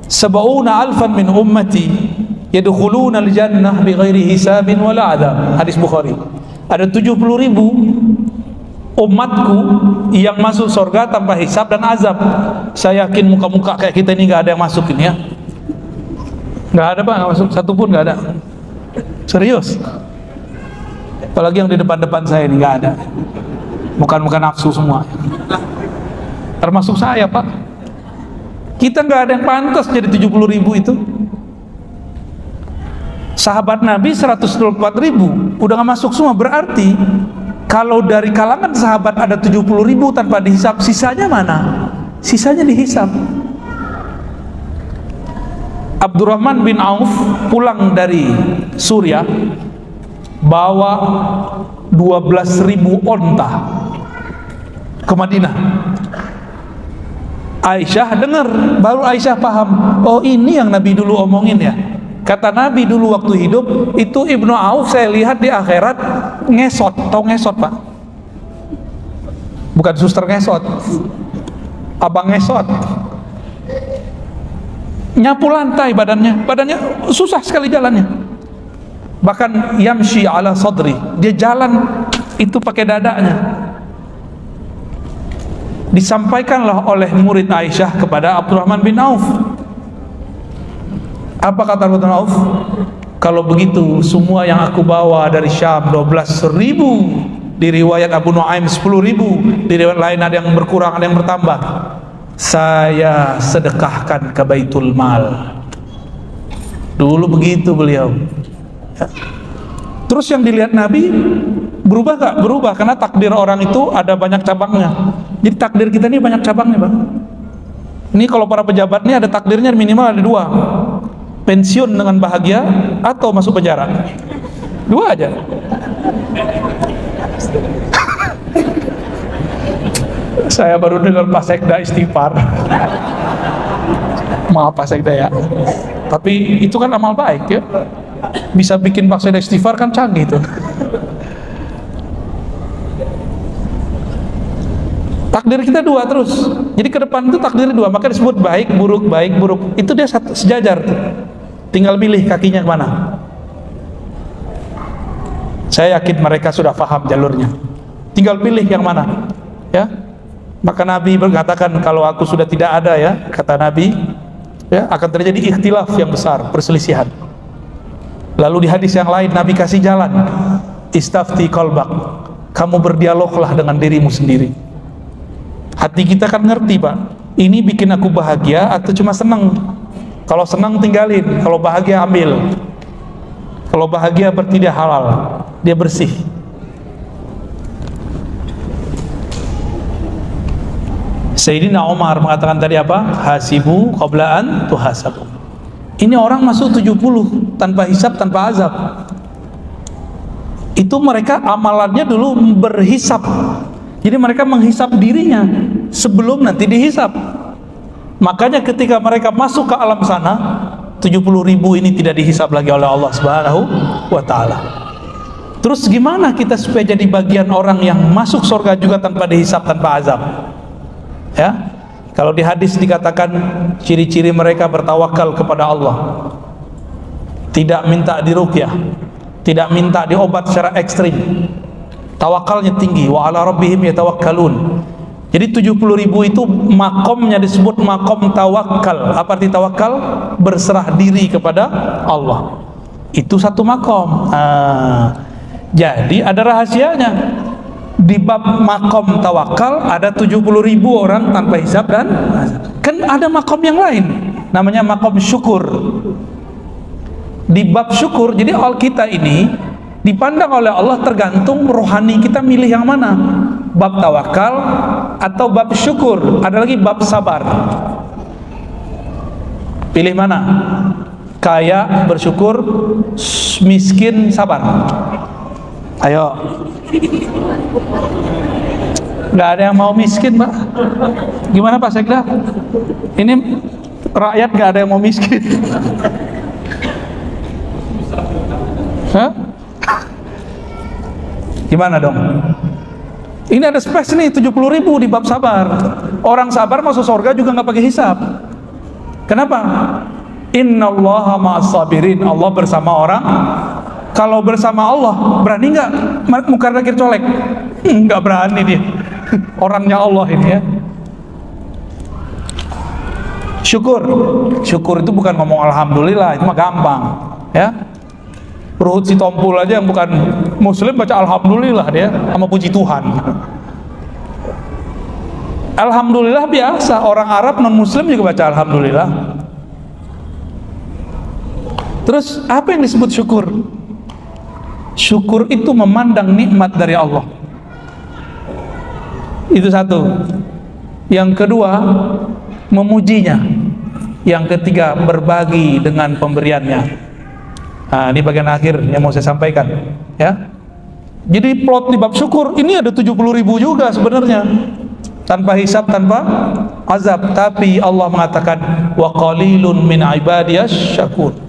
sab'una alfan min ummati yadkhuluna al-jannah bighairi hisabin wala adab. Hadis Bukhari. Ada 70.000 umatku yang masuk surga tanpa hisab dan azab. Saya yakin muka-muka kayak kita ini nggak ada yang masuk ini ya. Nggak ada Pak, nggak masuk satu pun nggak ada. Serius. Apalagi yang di depan-depan saya ini nggak ada. Bukan nafsu semua. Termasuk saya Pak. Kita nggak ada yang pantas jadi 70.000 itu. Sahabat Nabi 124.000 udah nggak masuk semua. Berarti kalau dari kalangan sahabat ada 70.000 tanpa dihisap, sisanya mana? Sisanya dihisap. Abdurrahman bin Auf pulang dari Suriah bawa 12.000 onta ke Madinah. Aisyah dengar, baru Aisyah paham, oh ini yang Nabi dulu omongin ya. Kata Nabi dulu waktu hidup, itu Ibnu Auf saya lihat di akhirat ngesot. Tahu ngesot Pak? Bukan suster ngesot, abang ngesot. Nyapu lantai badannya susah sekali jalannya. Bahkan yamshi ala sadri, dia jalan itu pakai dadanya. Disampaikanlah oleh murid Aisyah kepada Abdurrahman bin Auf. Apa kata Abdurrahman bin Auf? Kalau begitu semua yang aku bawa dari Syam 12.000, di riwayat Abu Nuaim 10.000, di riwayat lain ada yang berkurang ada yang bertambah, saya sedekahkan ke Baitul Mal. Dulu begitu beliau ya. Terus yang dilihat Nabi berubah gak? Berubah, karena takdir orang itu ada banyak cabangnya. Jadi takdir kita ini banyak cabangnya Bang. Ini kalau para pejabat ini ada takdirnya minimal ada 2. Pensiun dengan bahagia atau masuk penjara. 2 aja. Saya baru dengar Pak Sekda istighfar. Maaf Pak Sekda ya. Tapi itu kan amal baik ya. Bisa bikin Pak Sekda istighfar kan canggih tuh. Takdir kita 2 terus. Jadi ke depan itu takdir 2, maka disebut baik buruk. Itu dia sejajar tuh. Tinggal pilih kakinya kemana. Saya yakin mereka sudah paham jalurnya. Tinggal pilih yang mana. Ya. Maka Nabi berkatakan kalau aku sudah tidak ada ya, kata Nabi, ya akan terjadi ikhtilaf yang besar, perselisihan. Lalu di hadis yang lain Nabi kasih jalan. Istafti qalbak. Kamu berdialoglah dengan dirimu sendiri. Hati kita kan ngerti Pak, ini bikin aku bahagia atau cuma senang. Kalau senang tinggalin, kalau bahagia ambil. Kalau bahagia berarti dia halal, dia bersih. Sayyidina Umar mengatakan tadi apa? Hasibu qabla an tuhasabu. Ini orang masuk 70 tanpa hisab, tanpa azab. Itu mereka amalannya dulu berhisab. Jadi mereka menghisap dirinya sebelum nanti dihisap. Makanya ketika mereka masuk ke alam sana, 70.000 ini tidak dihisap lagi oleh Allah Subhanahu wa ta'ala. Terus gimana kita supaya jadi bagian orang yang masuk surga juga tanpa dihisab, tanpa azab? Ya, kalau di hadis dikatakan ciri-ciri mereka bertawakal kepada Allah, tidak minta diruqyah, tidak minta diobat secara ekstrim, tawakalnya tinggi. Wa ala rabbihim yatawakkalun. Jadi 70.000 itu makomnya disebut makom tawakal. Apa arti tawakal? Berserah diri kepada Allah. Itu satu makom. Jadi ada rahasianya. Di bab makom tawakal ada 70.000 orang tanpa hisab dan kan ada makom yang lain, namanya makom syukur. Di bab syukur, jadi kita ini dipandang oleh Allah tergantung rohani kita milih yang mana, bab tawakal atau bab syukur. Ada lagi bab sabar, pilih mana? Kaya bersyukur, miskin sabar. Ayo, nggak ada yang mau miskin, Pak. Gimana Pak Sekda? Ini rakyat nggak ada yang mau miskin. Hah? Gimana dong? Ini ada space nih 70.000 di bab sabar. Orang sabar masuk surga juga nggak pakai hisab. Kenapa? Innallaha ma'as sabirin. Allah bersama orang. Kalau bersama Allah, berani nggak mungkar nakir colek? Nggak berani dia. Orangnya Allah ini ya. Syukur. Syukur itu bukan ngomong alhamdulillah, itu mah gampang ya. Ruhut si Tompul aja yang bukan muslim baca alhamdulillah dia sama puji Tuhan. Alhamdulillah biasa, orang Arab non muslim juga baca alhamdulillah. Terus apa yang disebut syukur? Syukur itu memandang nikmat dari Allah. Itu satu. Yang kedua, memujinya. Yang ketiga, berbagi dengan pemberiannya. Nah, ini bagian akhir yang mau saya sampaikan ya. Jadi plot di bab syukur ini ada 70.000 juga sebenarnya, tanpa hisab, tanpa azab. Tapi Allah mengatakan wa qalilun min ibadiyas syakur.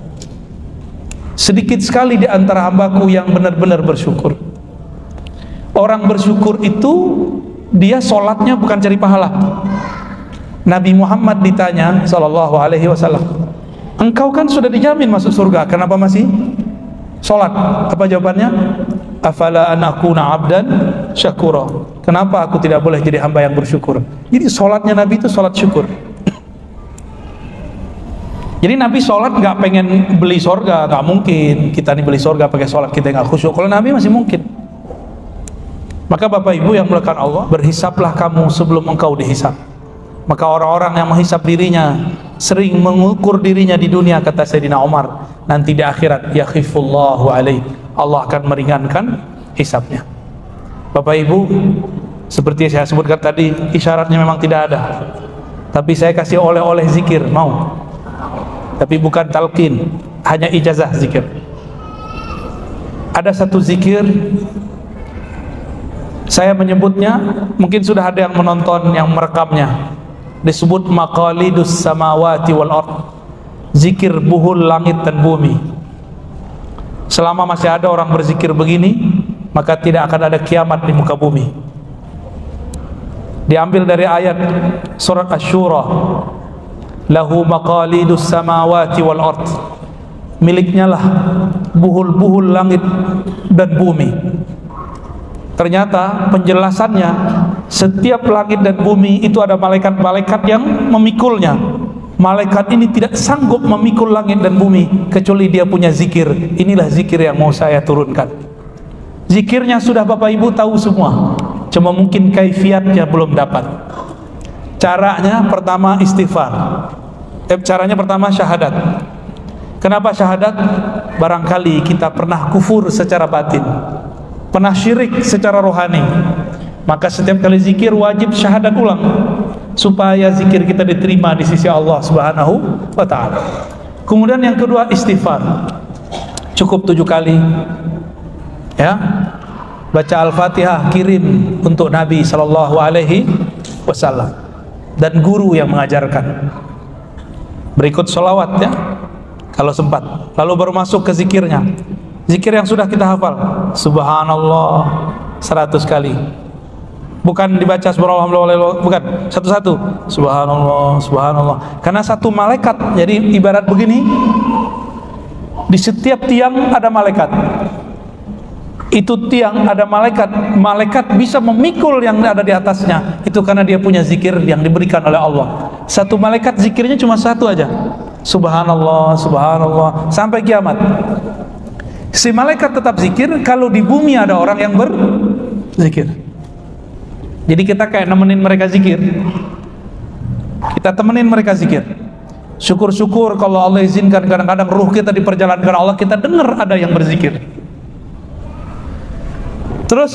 Sedikit sekali di antara hambaku yang benar-benar bersyukur. Orang bersyukur itu dia sholatnya bukan cari pahala. Nabi Muhammad ditanya sallallahu alaihi wasallam, engkau kan sudah dijamin masuk surga, kenapa masih sholat? Apa jawabannya? Afala an akuna abdan syakura. Kenapa aku tidak boleh jadi hamba yang bersyukur? Jadi sholatnya Nabi itu sholat syukur. Jadi Nabi sholat nggak pengen beli surga, nggak mungkin. Kita nih beli surga pakai sholat kita nggak khusyuk. Kalau Nabi masih mungkin. Maka Bapak Ibu yang melekat Allah, berhisaplah kamu sebelum engkau dihisap. Maka orang-orang yang menghisap dirinya, sering mengukur dirinya di dunia, kata Sayyidina Umar, nanti di akhirat yakhifullahu alaih, Allah akan meringankan hisapnya. Bapak Ibu, seperti yang saya sebutkan tadi, isyaratnya memang tidak ada. Tapi saya kasih oleh-oleh zikir, mau? Tapi bukan talqin, hanya ijazah zikir. Ada satu zikir, saya menyebutnya, mungkin sudah ada yang menonton, yang merekamnya. Disebut maqalidus samawati wal ard, zikir buhul langit dan bumi. Selama masih ada orang berzikir begini, maka tidak akan ada kiamat di muka bumi. Diambil dari ayat surat Asy-Syura, lahu maqalidus samawati wal ard, miliknya lah buhul-buhul langit dan bumi. Ternyata penjelasannya, setiap langit dan bumi itu ada malaikat-malaikat yang memikulnya. Malaikat ini tidak sanggup memikul langit dan bumi kecuali dia punya zikir. Inilah zikir yang mau saya turunkan. Zikirnya sudah Bapak Ibu tahu semua, cuma mungkin kaifiatnya belum dapat. Caranya pertama istighfar. Caranya pertama syahadat. Kenapa syahadat? Barangkali kita pernah kufur secara batin, pernah syirik secara rohani. Maka setiap kali zikir wajib syahadat ulang supaya zikir kita diterima di sisi Allah Subhanahu wa ta'ala. Kemudian yang kedua istighfar. Cukup 7 kali. Ya. Baca Al-Fatihah, kirim untuk Nabi sallallahu alaihi wasallam dan guru yang mengajarkan. Berikut sholawat ya, kalau sempat. Lalu baru masuk ke zikirnya. Zikir yang sudah kita hafal, subhanallah 100 kali. Bukan dibaca subhanallah, bukan, satu-satu. Subhanallah, subhanallah. Karena satu malaikat, jadi ibarat begini, di setiap tiang ada malaikat. Itu tiang ada malaikat. Malaikat bisa memikul yang ada di atasnya. Itu karena dia punya zikir yang diberikan oleh Allah. Satu malaikat zikirnya cuma satu aja. Subhanallah, subhanallah, sampai kiamat. Si malaikat tetap zikir kalau di bumi ada orang yang berzikir. Jadi kita kayak nemenin mereka zikir. Kita temenin mereka zikir. Syukur-syukur kalau Allah izinkan kadang-kadang ruh kita diperjalankan Allah, kita dengar ada yang berzikir. Terus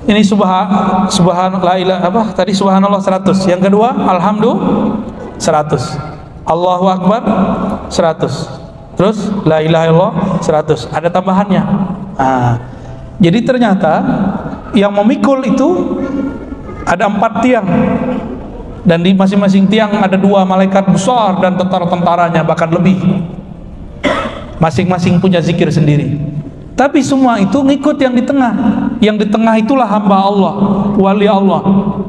ini subhanallah apa tadi, subhanallah 100. Yang kedua alhamdulillah 100. Allahu akbar 100. Terus la ilaha illallah 100. Ada tambahannya. Jadi ternyata yang memikul itu ada 4 tiang, dan di masing-masing tiang ada 2 malaikat besar dan tentara-tentaranya, bahkan lebih. Masing-masing punya zikir sendiri. Tapi semua itu ngikut yang di tengah. Yang di tengah itulah hamba Allah, wali Allah.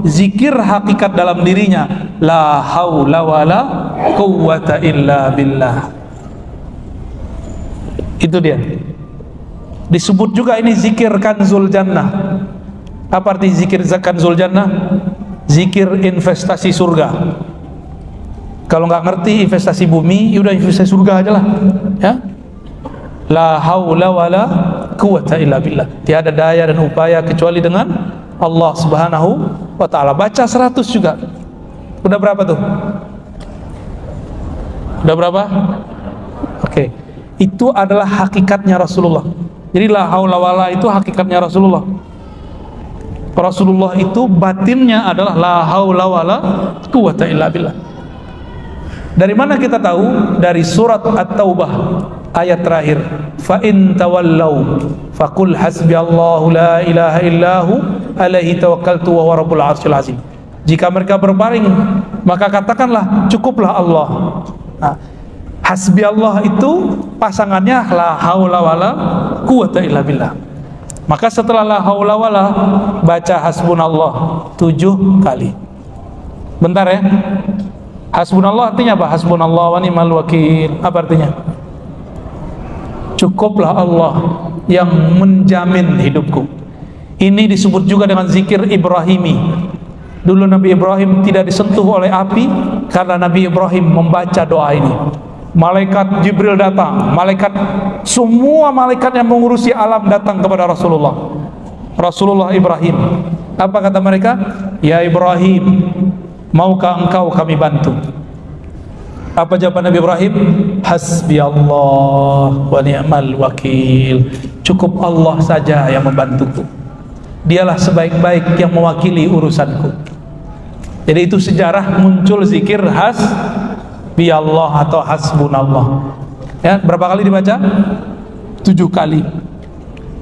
Zikir hakikat dalam dirinya, la haula wala quwwata illa billah. Itu dia. Disebut juga ini zikir kanzul jannah. Apa arti zikir kanzul jannah? Zikir investasi surga. Kalau nggak ngerti investasi bumi, yaudah investasi surga aja lah, ya. La haula wala quwwata illa billah. Tiada daya dan upaya kecuali dengan Allah Subhanahu wa ta'ala. Baca 100 juga. Udah berapa tuh? Udah berapa? Oke. Itu adalah hakikatnya Rasulullah. Jadi la haula wala itu hakikatnya Rasulullah. Rasulullah itu batinnya adalah la haula wala quwwata illa billah. Dari mana kita tahu? Dari surat At-Taubah ayat terakhir, fa in tawallau faqul hasbiyallahu la ilaha illahu alaihi tawakkaltu wa huwa rabbul arsyil azim. Jika mereka berpaling, maka katakanlah cukuplah Allah. Hasbi Allah itu pasangannya la haula wala quwwata illa billah. Maka setelah la haula wala, baca hasbunallah 7 kali. Bentar ya. Hasbunallah artinya apa? Hasbunallah wa ni'mal wakil. Apa artinya? Cukuplah Allah yang menjamin hidupku. Ini disebut juga dengan zikir Ibrahimi. Dulu Nabi Ibrahim tidak disentuh oleh api karena Nabi Ibrahim membaca doa ini. Malaikat Jibril datang, semua malaikat yang mengurusi alam datang kepada Rasulullah Ibrahim. Apa kata mereka? Ya Ibrahim, maukah engkau kami bantu? Apa jawaban Nabi Ibrahim? Hasbi Allah wa ni'mal wakil. Cukup Allah saja yang membantuku. Dialah sebaik-baik yang mewakili urusanku. Jadi itu sejarah muncul zikir Hasbi Allah atau hasbunallah. Ya, berapa kali dibaca? 7 kali.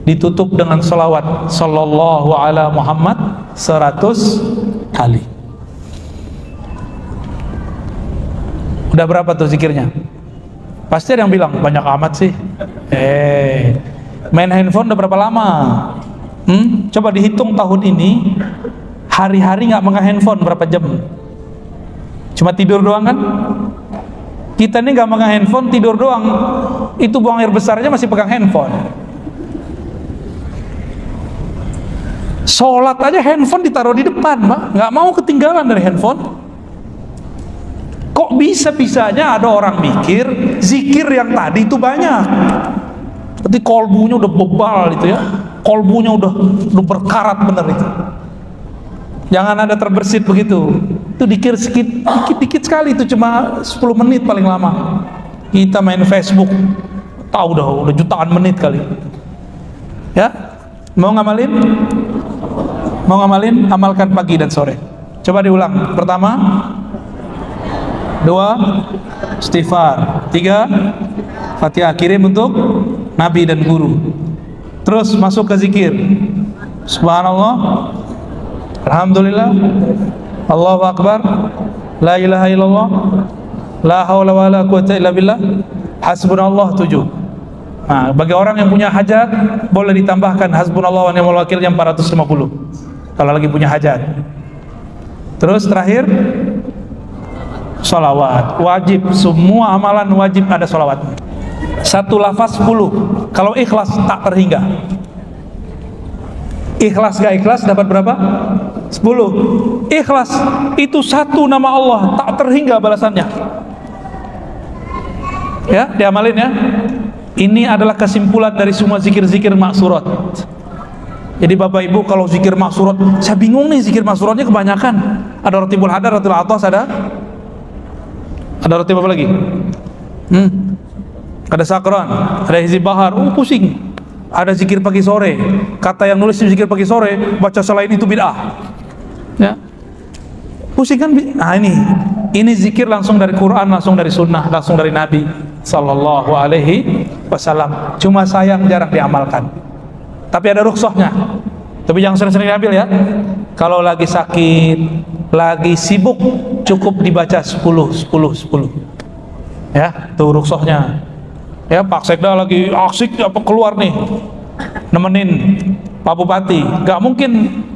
Ditutup dengan salawat sallallahu ala Muhammad 100 kali. Udah berapa tuh zikirnya? Pasti ada yang bilang banyak amat sih. Main handphone udah berapa lama? Coba dihitung tahun ini, hari-hari nggak megang handphone berapa jam? Cuma tidur doang kan? Kita ini nggak megang handphone, tidur doang. Itu buang air besarnya masih pegang handphone. Sholat aja handphone ditaruh di depan, Mbak. Nggak mau ketinggalan dari handphone. Kok bisa-bisanya ada orang mikir zikir yang tadi itu banyak, berarti kolbunya udah bebal itu ya, kolbunya udah berkarat bener itu. Jangan ada terbersit begitu. Itu dikit sekali, itu cuma 10 menit paling lama. Kita main Facebook, tahu udah jutaan menit kali. Ya, mau ngamalin? Mau ngamalin? Amalkan pagi dan sore. Coba diulang. Pertama, 2, istighfar. 3, Fatihah. Kirim untuk Nabi dan guru. Terus masuk ke zikir. Subhanallah, alhamdulillah, Allahu akbar, la ilaha illallah, la haula wala quwwata illa billah, hasbunallah 7. Nah, bagi orang yang punya hajat boleh ditambahkan hasbunallah wa ni'mal wakil yang 450 kalau lagi punya hajat. Terus terakhir sholawat wajib, semua amalan wajib ada sholawat. Satu lafaz 10, kalau ikhlas tak terhingga. Ikhlas gak ikhlas dapat berapa? 10. Ikhlas itu satu nama Allah, tak terhingga balasannya. Ya, diamalin ya. Ini adalah kesimpulan dari semua zikir-zikir maksurat. Jadi Bapak Ibu kalau zikir maksurat, saya bingung nih zikir maksuratnya kebanyakan. Ada ratibul hadar, ratibul atas, ada ratib apa lagi? Ada sakran, ada hizib bahar, pusing. Ada zikir pagi sore, kata yang nulis zikir pagi sore, baca selain itu bid'ah. Ya, pusing kan? Nah ini zikir langsung dari Quran, langsung dari sunnah, langsung dari Nabi Sallallahu Alaihi Wasallam. Cuma sayang jarang diamalkan. Tapi ada rukhsahnya. Tapi jangan sering-sering diambil ya. Kalau lagi sakit, lagi sibuk, cukup dibaca 10. Ya, tuh rukhsahnya. Ya, Pak Sekda lagi asik apa keluar nih nemenin Pak Bupati, nggak mungkin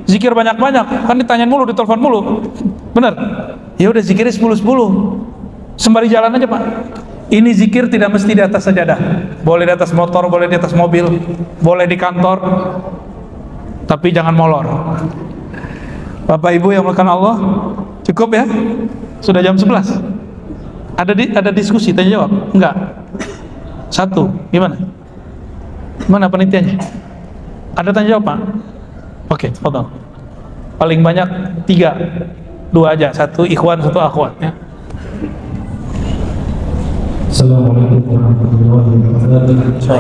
zikir banyak-banyak, kan ditanyain mulu, ditelepon mulu, bener? Ya udah zikirnya 10 sembari jalan aja Pak. Ini zikir tidak mesti di atas sajadah, boleh di atas motor, boleh di atas mobil, boleh di kantor, tapi jangan molor. Bapak Ibu yang melakukan Allah, cukup ya? Sudah jam 11. Ada diskusi tanya jawab? Enggak. Satu, gimana? Mana penelitiannya? Ada tanya jawab Pak? Oke, foto. Paling banyak 3, 2 aja, 1 ikhwan, 1 akhwat ya. Assalamualaikum warahmatullahi wabarakatuh.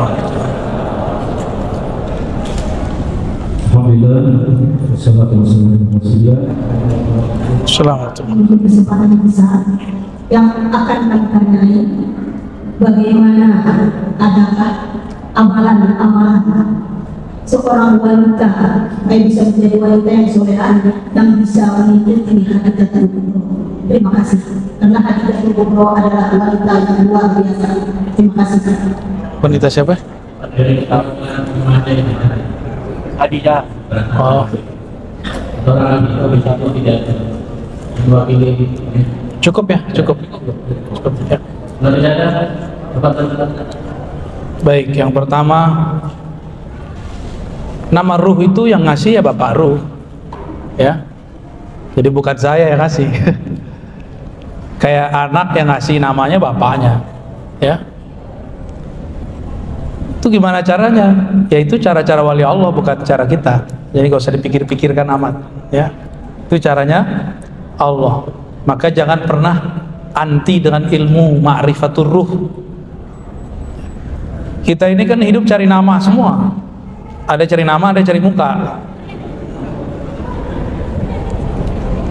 Alhamdulillah, wassalatu wassalamu ala Assalamualaikum. Untuk kesempatan besar yang akan kami tanyai, bagaimana adakah amalan-amalan seorang wanita yang bisa menjadi wanita yang soleha yang bisa mengikuti Hadiqatul Kubro. Terima kasih. Karena Hadiqatul Kubro adalah wanita yang luar biasa. Terima kasih. Wanita siapa? Hadidah. Oh, Orang itu bisa tidak mewakili. cukup ya, cukup ya. Kalau tidak ada Baik, yang pertama, nama ruh itu yang ngasih ya Bapak Ruh, ya. Jadi bukan saya yang ngasih. Kayak anak yang ngasih namanya bapaknya, ya. Itu gimana caranya? Ya itu cara-cara wali Allah, bukan cara kita. Jadi gak usah dipikir-pikirkan amat, ya. Itu caranya Allah. Maka jangan pernah anti dengan ilmu ma'rifatur ruh. Kita ini kan hidup cari nama semua. Ada cari nama, ada cari muka.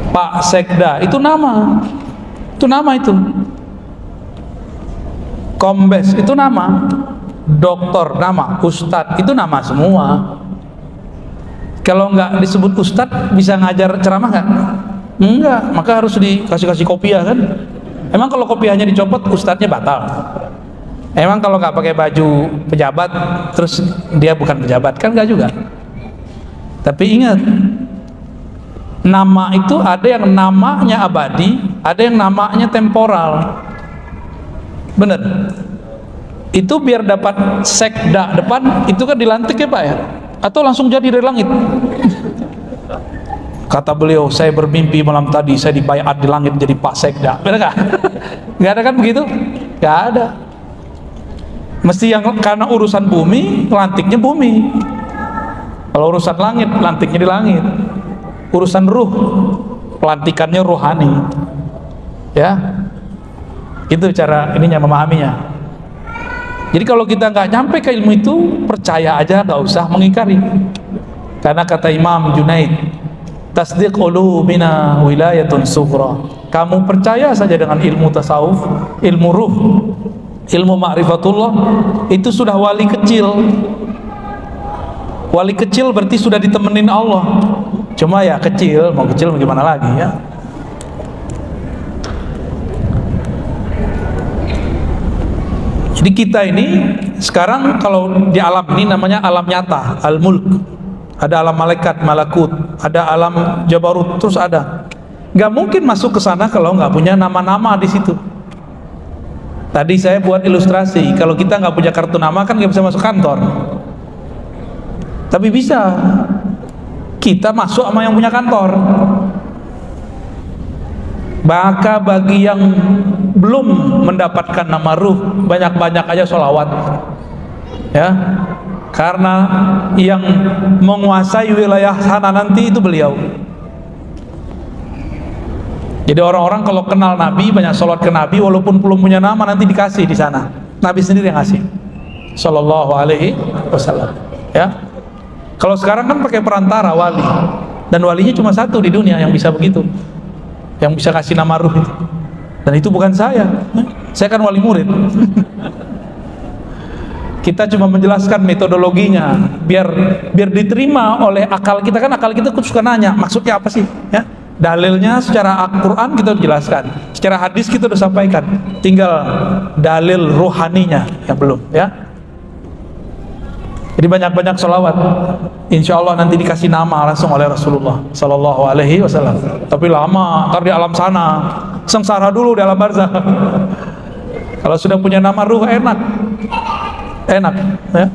Pak Sekda itu nama. Itu nama itu. Kombes itu nama. Doktor nama. Ustadz itu nama semua. Kalau nggak disebut ustadz bisa ngajar ceramah nggak? Enggak, maka harus dikasih kopiah kan? Emang kalau kopiahnya dicopot ustadznya batal? Emang kalau nggak pakai baju pejabat terus dia bukan pejabat kan? Nggak juga. Tapi ingat, nama itu ada yang namanya abadi, ada yang namanya temporal. Bener? Itu biar dapat sekda depan itu kan dilantik ya Pak ya? Atau langsung jadi dari langit? Kata beliau, saya bermimpi malam tadi saya dibayat di langit jadi Pak Sekda. Bener nggak? Nggak ada kan begitu? Nggak ada. Mesti yang karena urusan bumi, lantiknya bumi. Kalau urusan langit, lantiknya di langit. Urusan ruh, pelantikannya rohani. Ya, itu cara ininya memahaminya. Jadi kalau kita nggak nyampe ke ilmu itu, percaya aja, nggak usah mengingkari. Karena kata Imam Junaid, tasdiq ulumina wilayatun sughra. Kamu percaya saja dengan ilmu tasawuf, ilmu ruh, ilmu ma'rifatullah, itu sudah wali kecil. Wali kecil berarti sudah ditemenin Allah. Cuma ya kecil, mau kecil bagaimana lagi ya. Jadi kita ini sekarang kalau di alam ini namanya alam nyata, al-mulk. Ada alam malaikat, malakut, ada alam jabarut, terus ada. Nggak mungkin masuk ke sana kalau nggak punya nama-nama di situ. Tadi saya buat ilustrasi, kalau kita nggak punya kartu nama kan nggak bisa masuk kantor. Tapi bisa, kita masuk sama yang punya kantor. Maka bagi yang belum mendapatkan nama ruh, banyak-banyak aja sholawat, ya, karena yang menguasai wilayah sana nanti itu beliau. Jadi orang-orang kalau kenal Nabi, banyak sholat ke Nabi, walaupun belum punya nama nanti dikasih di sana. Nabi sendiri yang ngasih, Sallallahu Alaihi Wasallam. Ya, kalau sekarang kan pakai perantara wali, dan walinya cuma satu di dunia yang bisa begitu, yang bisa kasih nama ruh itu. Dan itu bukan saya kan wali murid. Kita cuma menjelaskan metodologinya biar diterima oleh akal kita. Kan akal kita suka nanya maksudnya apa sih, ya. Dalilnya secara Al-Quran kita jelaskan, secara hadis kita udah sampaikan, tinggal dalil rohaninya yang belum, ya. Jadi banyak-banyak sholawat, insya Allah nanti dikasih nama langsung oleh Rasulullah Sallallahu Alaihi Wasallam. Tapi lama, ntar di alam sana, sengsara dulu di alam barzakh. Kalau sudah punya nama ruh enak, ya.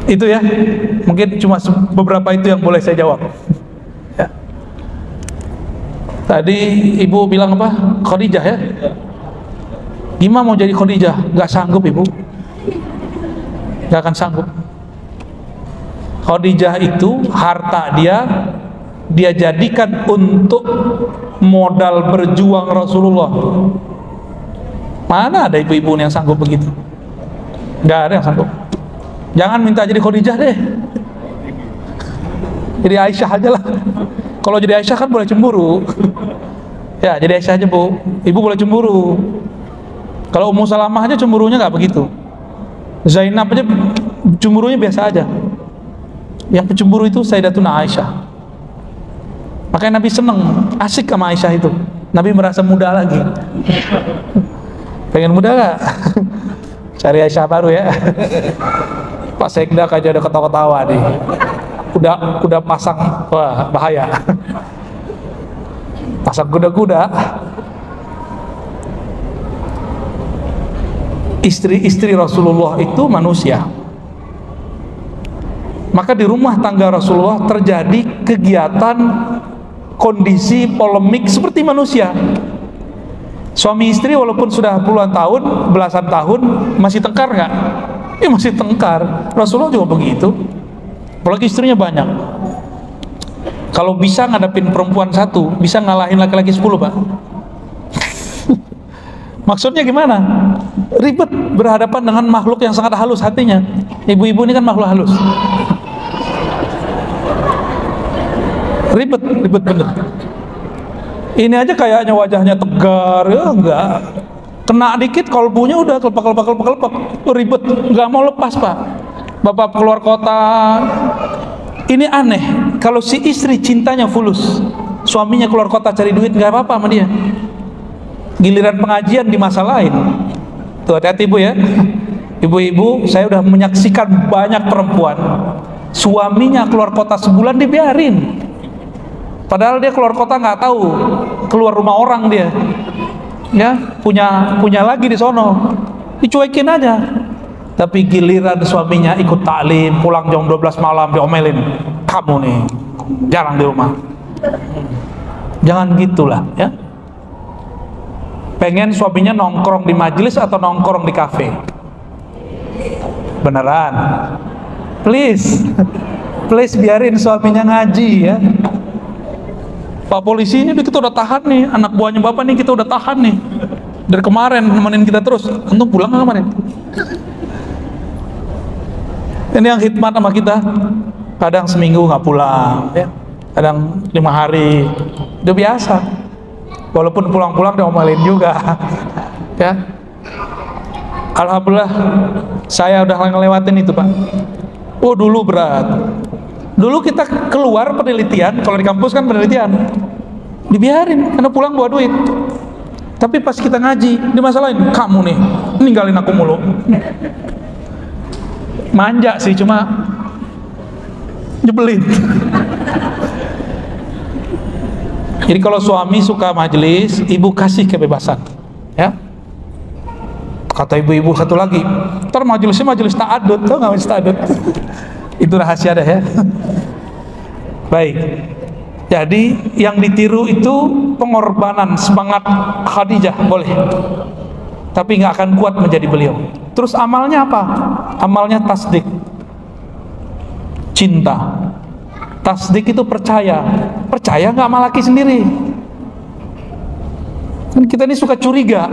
Itu ya, mungkin cuma beberapa itu yang boleh saya jawab, ya. Tadi ibu bilang apa? Khadijah, ya. Gimana mau jadi Khadijah? Gak sanggup ibu, gak akan sanggup. Khadijah itu harta dia jadikan untuk modal berjuang Rasulullah. Mana ada ibu-ibu yang sanggup begitu? Gak ada yang sanggup. Jangan minta jadi Khadijah deh, jadi Aisyah aja lah. Kalau jadi Aisyah kan boleh cemburu. Ya, jadi Aisyah aja bu, ibu boleh cemburu. Kalau Ummu Salamah aja cemburunya nggak begitu. Zainab aja cemburunya biasa aja. Yang pencemburu itu Sayyidatuna Aisyah. Makanya Nabi seneng, asik sama Aisyah itu. Nabi merasa muda lagi. Pengen muda gak? Cari Aisyah baru ya. Pak Sekda aja udah ketawa-ketawa nih. Udah pasang, wah bahaya. Pasang kuda-kuda. Istri-istri Rasulullah itu manusia. Maka di rumah tangga Rasulullah terjadi kegiatan, kondisi polemik seperti manusia. Suami istri walaupun sudah puluhan tahun, belasan tahun, masih tengkar nggak? Ya masih tengkar. Rasulullah juga begitu. Apalagi istrinya banyak. Kalau bisa ngadepin perempuan satu, bisa ngalahin laki-laki 10 pak. Maksudnya gimana? Ribet berhadapan dengan makhluk yang sangat halus hatinya. Ibu-ibu ini kan makhluk halus. Ribet bener. Ini aja kayaknya wajahnya tegar, ya enggak. Kena dikit kolbunya udah kelepak. Ribet, nggak mau lepas pak. Bapak keluar kota. Ini aneh. Kalau si istri cintanya fulus, suaminya keluar kota cari duit, nggak apa-apa sama dia. Giliran pengajian di masa lain. Tuh hati-hati ibu ya. Ibu-ibu, saya udah menyaksikan banyak perempuan suaminya keluar kota sebulan dibiarin. Padahal dia keluar kota nggak tahu keluar rumah orang dia. Ya, punya lagi di sono, dicuekin aja. Tapi giliran suaminya ikut taklim, pulang jam 12 malam diomelin, kamu nih jarang di rumah. Jangan gitulah ya. Pengen suaminya nongkrong di majelis atau nongkrong di kafe? Beneran? Please biarin suaminya ngaji ya. Pak polisi ini kita udah tahan nih, anak buahnya bapak nih kita udah tahan nih dari kemarin, nemenin kita terus. Untung pulang nggak kemarin? Ini yang khidmat sama kita, kadang seminggu nggak pulang, ya. Kadang 5 hari, udah biasa. Walaupun pulang-pulang diomelin juga, ya. Alhamdulillah, saya udah ngelewatin itu pak. Oh dulu berat. Dulu kita keluar penelitian, kalau di kampus kan penelitian, dibiarin karena pulang bawa duit. Tapi pas kita ngaji, dimasalahin, kamu nih ninggalin aku mulu. Manja sih, cuma nyebelin. Jadi kalau suami suka majelis, ibu kasih kebebasan, ya. Kata ibu-ibu satu lagi, ntar majelisnya majelis ta'adud, tau nggak majelis ta'adud? Itu rahasia dah ya. Baik. Jadi yang ditiru itu pengorbanan semangat Khadijah, boleh. Tapi nggak akan kuat menjadi beliau. Terus amalnya apa? Amalnya tasdik, cinta. Tasdik itu percaya. Percaya nggak sama laki sendiri? Kan kita ini suka curiga.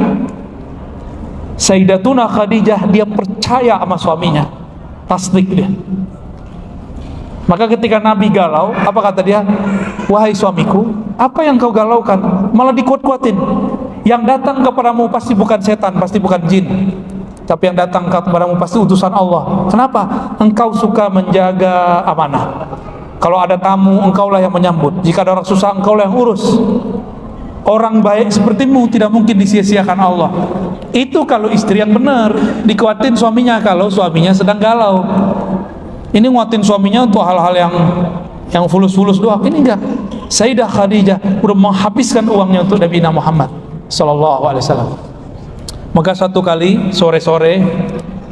Sayyidatuna Khadijah, dia percaya sama suaminya. Tasdik dia. Maka ketika Nabi galau, apa kata dia? Wahai suamiku, apa yang kau galaukan? Malah dikuat-kuatin. Yang datang kepadamu pasti bukan setan, pasti bukan jin, tapi yang datang kepadamu pasti utusan Allah. Kenapa? Engkau suka menjaga amanah. Kalau ada tamu, engkaulah yang menyambut. Jika ada orang susah, engkaulah yang urus. Orang baik sepertimu tidak mungkin disia-siakan Allah. Itu kalau istri yang benar. Dikuatin suaminya kalau suaminya sedang galau. Ini nguatin suaminya untuk hal-hal yang fulus-fulus doang. Ini enggak. Sayyidah Khadijah udah menghabiskan uangnya untuk Nabi Muhammad sallallahu alaihi wasallam. Maka suatu kali sore-sore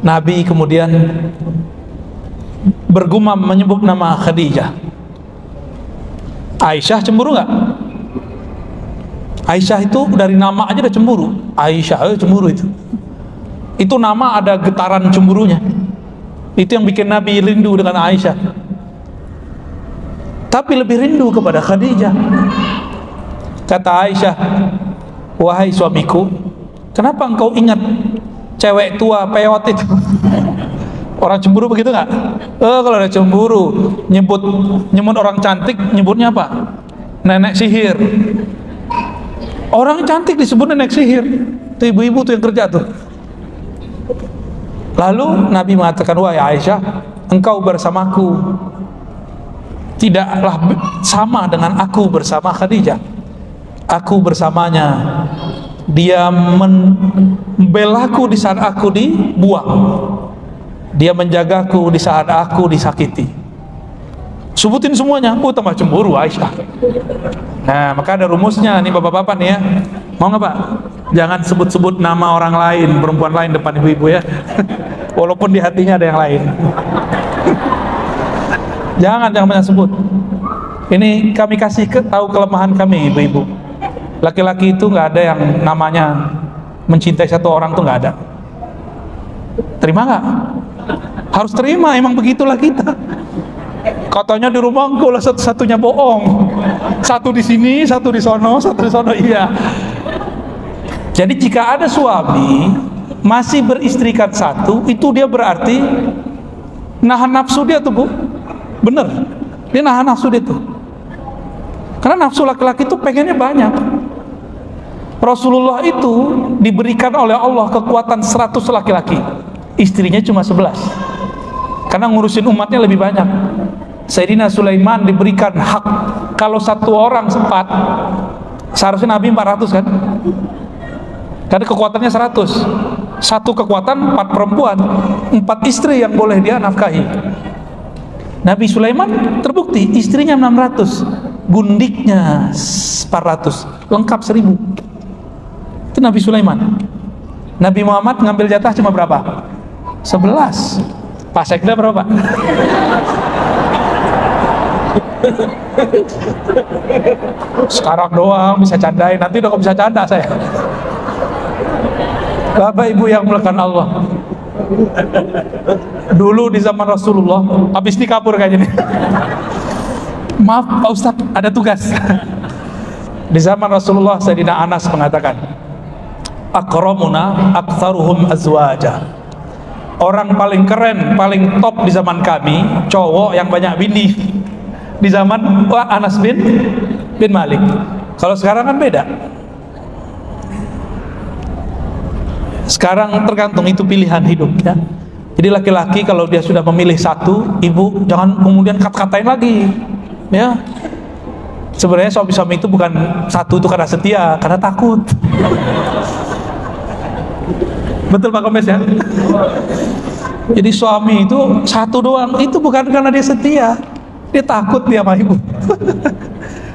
Nabi kemudian bergumam menyebut nama Khadijah. Aisyah cemburu nggak? Aisyah itu dari nama aja udah cemburu. Aisyah cemburu itu. Itu nama ada getaran cemburunya. Itu yang bikin Nabi rindu dengan Aisyah. Tapi lebih rindu kepada Khadijah. Kata Aisyah, wahai suamiku, kenapa engkau ingat cewek tua peot itu? Orang cemburu begitu nggak? Kalau ada cemburu, nyebut orang cantik, nyebutnya apa? Nenek sihir. Orang cantik disebut nenek sihir. Itu ibu-ibu tuh yang kerja tuh. Lalu Nabi mengatakan, wahai Aisyah, engkau bersamaku tidaklah sama dengan aku bersama Khadijah. Aku bersamanya, dia membelaku di saat aku dibuang, dia menjagaku di saat aku disakiti. Sebutin semuanya. Tambah cemburu Aisyah. Nah, maka ada rumusnya nih bapak-bapak nih ya. Mau nggak Pak? Jangan sebut-sebut nama orang lain, perempuan lain depan ibu-ibu ya. Walaupun di hatinya ada yang lain. Jangan banyak sebut. Ini kami kasih tahu kelemahan kami ibu-ibu. Laki-laki itu nggak ada yang namanya mencintai satu orang tuh nggak ada. Terima nggak? Harus terima, emang begitulah kita. Katanya di rumah engkau lah satu-satunya bohong. Satu di sini, satu di sono, satu di sono, iya. Jadi jika ada suami masih beristrikan satu, itu dia berarti nahan nafsu dia tuh, Bu. Bener, dia nahan nafsu dia tuh. Karena nafsu laki-laki itu pengennya banyak. Rasulullah itu diberikan oleh Allah kekuatan 100 laki-laki, istrinya cuma 11. Karena ngurusin umatnya lebih banyak. Sayyidina Sulaiman diberikan hak, kalau satu orang sempat, seharusnya Nabi 400 kan? Karena kekuatannya 100. Satu kekuatan 4 perempuan, 4 istri yang boleh dia nafkahi. Nabi Sulaiman terbukti istrinya 600, gundiknya 400, lengkap 1000. Itu Nabi Sulaiman. Nabi Muhammad ngambil jatah cuma berapa? 11. Pak Sekda berapa? Sekarang doang bisa candain, nanti udah gak bisa canda saya. Bapak Ibu yang melekan Allah, dulu di zaman Rasulullah, habis ini kabur kayaknya nih. Maaf Pak Ustadz, ada tugas. Di zaman Rasulullah, Sayyidina Anas mengatakan, akramuna aktsaruhum azwaja. Orang paling keren, paling top di zaman kami, cowok yang banyak bini. Di zaman Anas bin Malik. Kalau sekarang kan beda. Sekarang tergantung, itu pilihan hidup ya. Jadi laki-laki kalau dia sudah memilih satu, ibu jangan kemudian kata-katain lagi ya. Sebenarnya suami-suami itu bukan satu itu karena setia, karena takut. Betul Pak Komes ya? Jadi suami itu satu doang, itu bukan karena dia setia, dia takut dia sama ibu.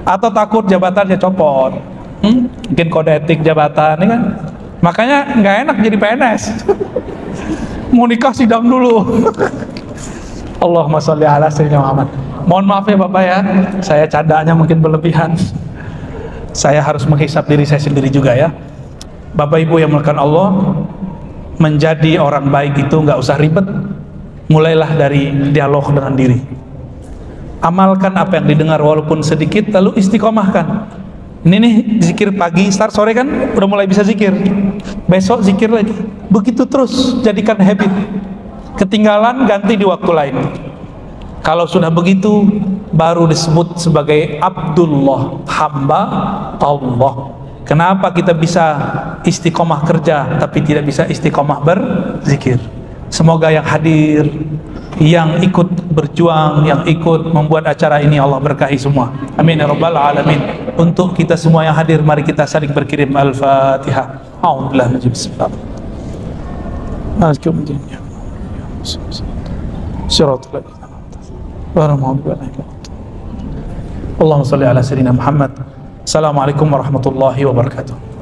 Atau takut jabatannya copot, mungkin kode etik jabatan, ya kan? Makanya nggak enak jadi PNS. Mau nikah sidang dulu. Allahumma sholli ala sayyidina Muhammad. Mohon maaf ya Bapak ya, saya candanya mungkin berlebihan. Saya harus menghisap diri saya sendiri juga ya. Bapak Ibu yang melakukan Allah, menjadi orang baik itu nggak usah ribet. Mulailah dari dialog dengan diri. Amalkan apa yang didengar walaupun sedikit, lalu istiqomahkan. Ini nih zikir pagi, start sore kan udah mulai bisa zikir. Besok zikir lagi. Begitu terus, jadikan habit. Ketinggalan ganti di waktu lain. Kalau sudah begitu baru disebut sebagai Abdullah, hamba Allah. Kenapa kita bisa istiqomah kerja tapi tidak bisa istiqomah berzikir? Semoga yang hadir, yang ikut berjuang, yang ikut membuat acara ini Allah berkahi semua. Amin ya rabbal alamin. Untuk kita semua yang hadir, mari kita saling berkirim Al-Fatihah. A'udzubillahi minasyaitonir rajim. Allahumma shalli ala sayyidina Muhammad. Assalamualaikum warahmatullahi wabarakatuh.